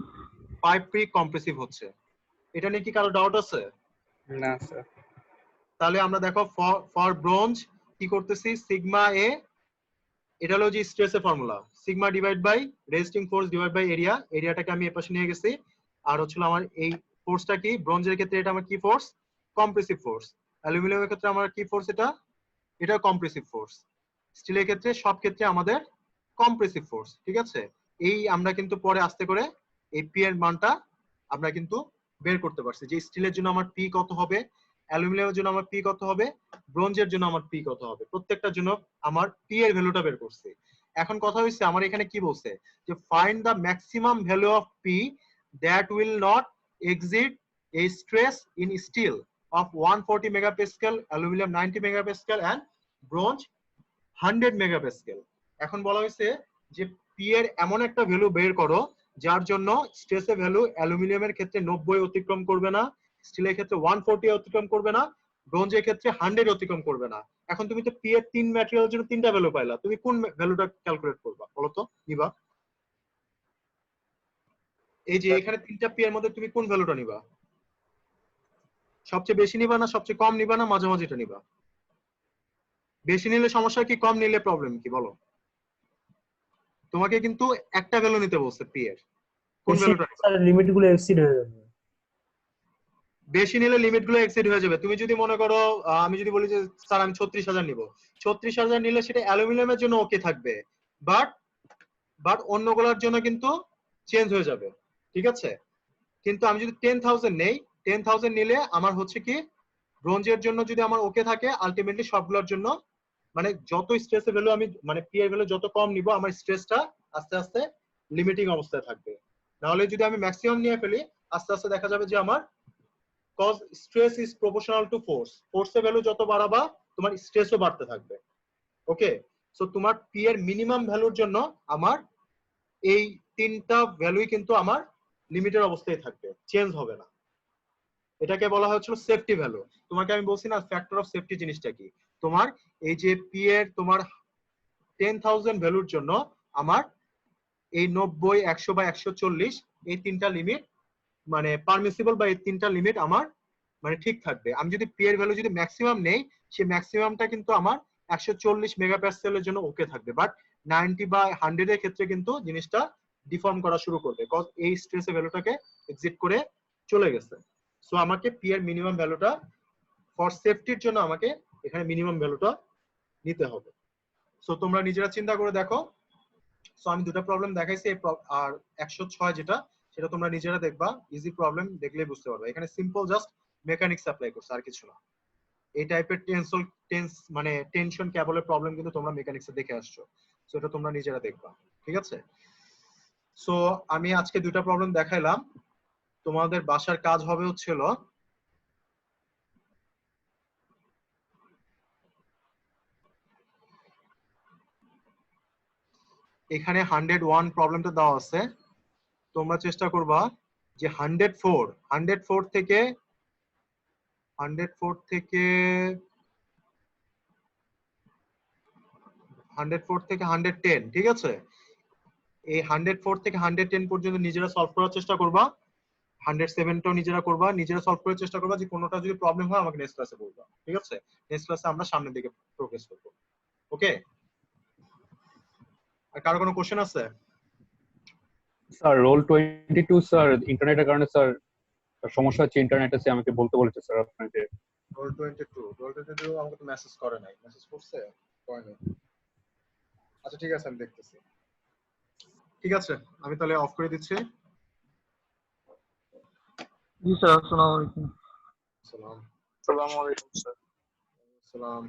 5p কম্প্রেসিভ হচ্ছে। এটা নিয়ে কি কারো ডাউট আছে? না স্যার। তাহলে আমরা দেখো ফর ব্রোঞ্জ কি করতেছি? সিগমা এ, এটা হলো যে স্ট্রেসের formula, sigma divide by resisting force divide by area. এরিয়াটাকে আমি এপাশে নিয়ে গেছি। আর হচ্ছিল আমার এই ফোর্সটা কি? ব্রোঞ্জের ক্ষেত্রে এটা আমার কি ফোর্স? Compressive force. অ্যালুমিনিয়ামের ক্ষেত্রে আমার কি ফোর্স? এটা কম্প্রেসিভ ফোর্স। স্টিলের ক্ষেত্রে সব ক্ষেত্রে আমাদের কম্প্রেসিভ ফোর্স, ঠিক আছে? এই আমরা কিন্তু পরে আস্তে করে এই পি এর মানটা আমরা কিন্তু বের করতে পারছি যে স্টিলের জন্য আমার পি কত হবে, অ্যালুমিনিয়ামের জন্য আমার পি কত হবে, ব্রোঞ্জের জন্য আমার পি কত হবে, প্রত্যেকটার জন্য আমার পি এর ভ্যালুটা বের করছি। এখন কথা হচ্ছে আমার এখানে কি বলছে যে find the maximum value of P that will not exceed a stress in steel of 140 megapascal, aluminum 90 megapascal and bronze 100 megapascal। এখন বলা হয়েছে যে পি এর এমন একটা ভ্যালু বের করো যার জন্য স্ট্রেসের ভ্যালু অ্যালুমিনিয়ামের ক্ষেত্রে 90 অতিক্রম করবে না, স্টিলের ক্ষেত্রে 140 অতিক্রম করবে না, ব্রোঞ্জের ক্ষেত্রে 100 অতিক্রম করবে না। এখন তুমি তো পি এর তিন ম্যাটেরিয়ালের জন্য তিনটা ভ্যালু পাইলা, তুমি কোন ভ্যালুটা ক্যালকুলেট করবা বলো তো নিবা? এই যে এখানে তিনটা পি এর মধ্যে তুমি কোন ভ্যালুটা নিবা? সবচেয়ে বেশি নিবা না সবচেয়ে কম নিবা না মাঝামাঝিটা নিবা? বেশি নিলে সমস্যা কি, কম নিলে প্রবলেম কি বলো? তোমাকে কিন্তু একটা ভ্যালু নিতে বলছে পি এর, কোন ভ্যালুটা নিবা? স্যার লিমিট গুলো এক্সিড হয়ে যাবে। বেশি নিলে লিমিট গুলো এক্সিড হয়ে যাবে। তুমি যদি মনে করো আমি যদি বলি যে স্যার আমি 36,000 নিব, 36,000 নিলে সেটা অ্যালুমিনিয়ামের জন্য ওকে থাকবে, বাট অন্যগুলোর জন্য কিন্তু চেঞ্জ হয়ে যাবে, ঠিক আছে? কিন্তু আমি যদি 10,000 নেই, 10,000 নিলে আমার হচ্ছে কি ব্রোঞ্জের জন্য যদি আমার ওকে থাকে আলটিমেটলি সবগুলোর জন্য মানে যত স্ট্রেসের ভ্যালু আমি মানে পি এর ভ্যালু যত কম নিব আমার স্ট্রেসটা আস্তে আস্তে লিমিটিং অবস্থায় থাকবে। নাহলে যদি আমি ম্যাক্সিমাম নিয়ে ফেলি আস্তে আস্তে দেখা যাবে যে আমার cause stress is proportional to force, ফোর্সের ভ্যালু যত বাড়াবা তোমার স্ট্রেসও বাড়তে থাকবে। ওকে, সো তোমার পি এর মিনিমাম ভ্যালুর জন্য আমার এই তিনটা ভ্যালুই কিন্তু আমার লিমিটের অবস্থায় থাকবে, চেঞ্জ হবে না। এটাকে বলা হচ্ছিল সেফটি ভ্যালু। তোমাকে আমি বলছি না ফ্যাক্টর অফ সেফটি জিনিসটা কি, তোমার এই যে পি এর তোমার 10,000 ভ্যালুর জন্য আমার এই 90, 100 বা 140 এই তিনটা লিমিট মানে পারমিসিবল বা এই তিনটা লিমিট আমার মানে ঠিক থাকবে। আমি যদি পি এর ভ্যালু যদি ম্যাক্সিমাম নেই সেই ম্যাক্সিমামটা কিন্তু আমার 140 মেগাপ্যাসকেলের জন্য ওকে থাকবে, বাট 90 বা 100 এর ক্ষেত্রে কিন্তু জিনিসটা ডিফর্ম করা শুরু করবে কজ এই স্ট্রেসের ভ্যালুটাকে এক্সিট করে চলে গেছে। সো আমাকে পি এর মিনিমাম ভ্যালুটা ফর সেফটির জন্য আমাকে এখানে মিনিমাম ভ্যালুটা নিতে হবে। সো তোমরা নিজেরা চিন্তা করে দেখো। সো আমি দুটো প্রবলেম দেখাইছি আর 106 যেটা সেটা তোমরা নিজেরা দেখবা, ইজি প্রবলেম দেখলেই বুঝতে পারবে। এখানে সিম্পল জাস্ট মেকানিক্স অ্যাপ্লাই করছে আর কিছু না। এই টাইপের মানে টেনশন কেবলের প্রবলেম কিন্তু তোমরা মেকানিক্সে দেখে আসছো, সো এটা তোমরা নিজেরা দেখবা, ঠিক আছে? সো আমি আজকে দুটো প্রবলেম দেখাইলাম। তোমাদের বাসার কাজ হবে হচ্ছিল এখানে 101 প্রবলেমটা দেওয়া আছে, তোমরা চেষ্টা করবা যে 104 থেকে 110, ঠিক আছে? এই 104 থেকে 110 পর্যন্ত নিজেরা সলভ করার চেষ্টা করবা। 107টাও নিজেরা করবা, নিজেরা সলভ করার চেষ্টা করবা। যে কোনোটা যদি প্রবলেম হয় আমাকে নেক্সট ক্লাসে বলবা, ঠিক আছে? নেক্সট ক্লাসে আমরা সামনের দিকে প্রোগ্রেস করব। ওকে, আর কারো কোনো কোশ্চেন আছে? স্যার রোল 22 স্যার ইন্টারনেটের কারণে স্যার সমস্যা হচ্ছে, ইন্টারনেটে সে আমাকে বলতে বলেছে স্যার আপনাকে। রোল 22 আমাকে তো মেসেজ করে নাই, মেসেজ করছে করে নাই। আচ্ছা ঠিক আছে আমি দেখতেছি। ঠিক আছে আমি তাহলে অফ করে দিচ্ছি। জি স্যার, আসসালামু আলাইকুম। আসসালামু আলাইকুম স্যার। আসসালাম।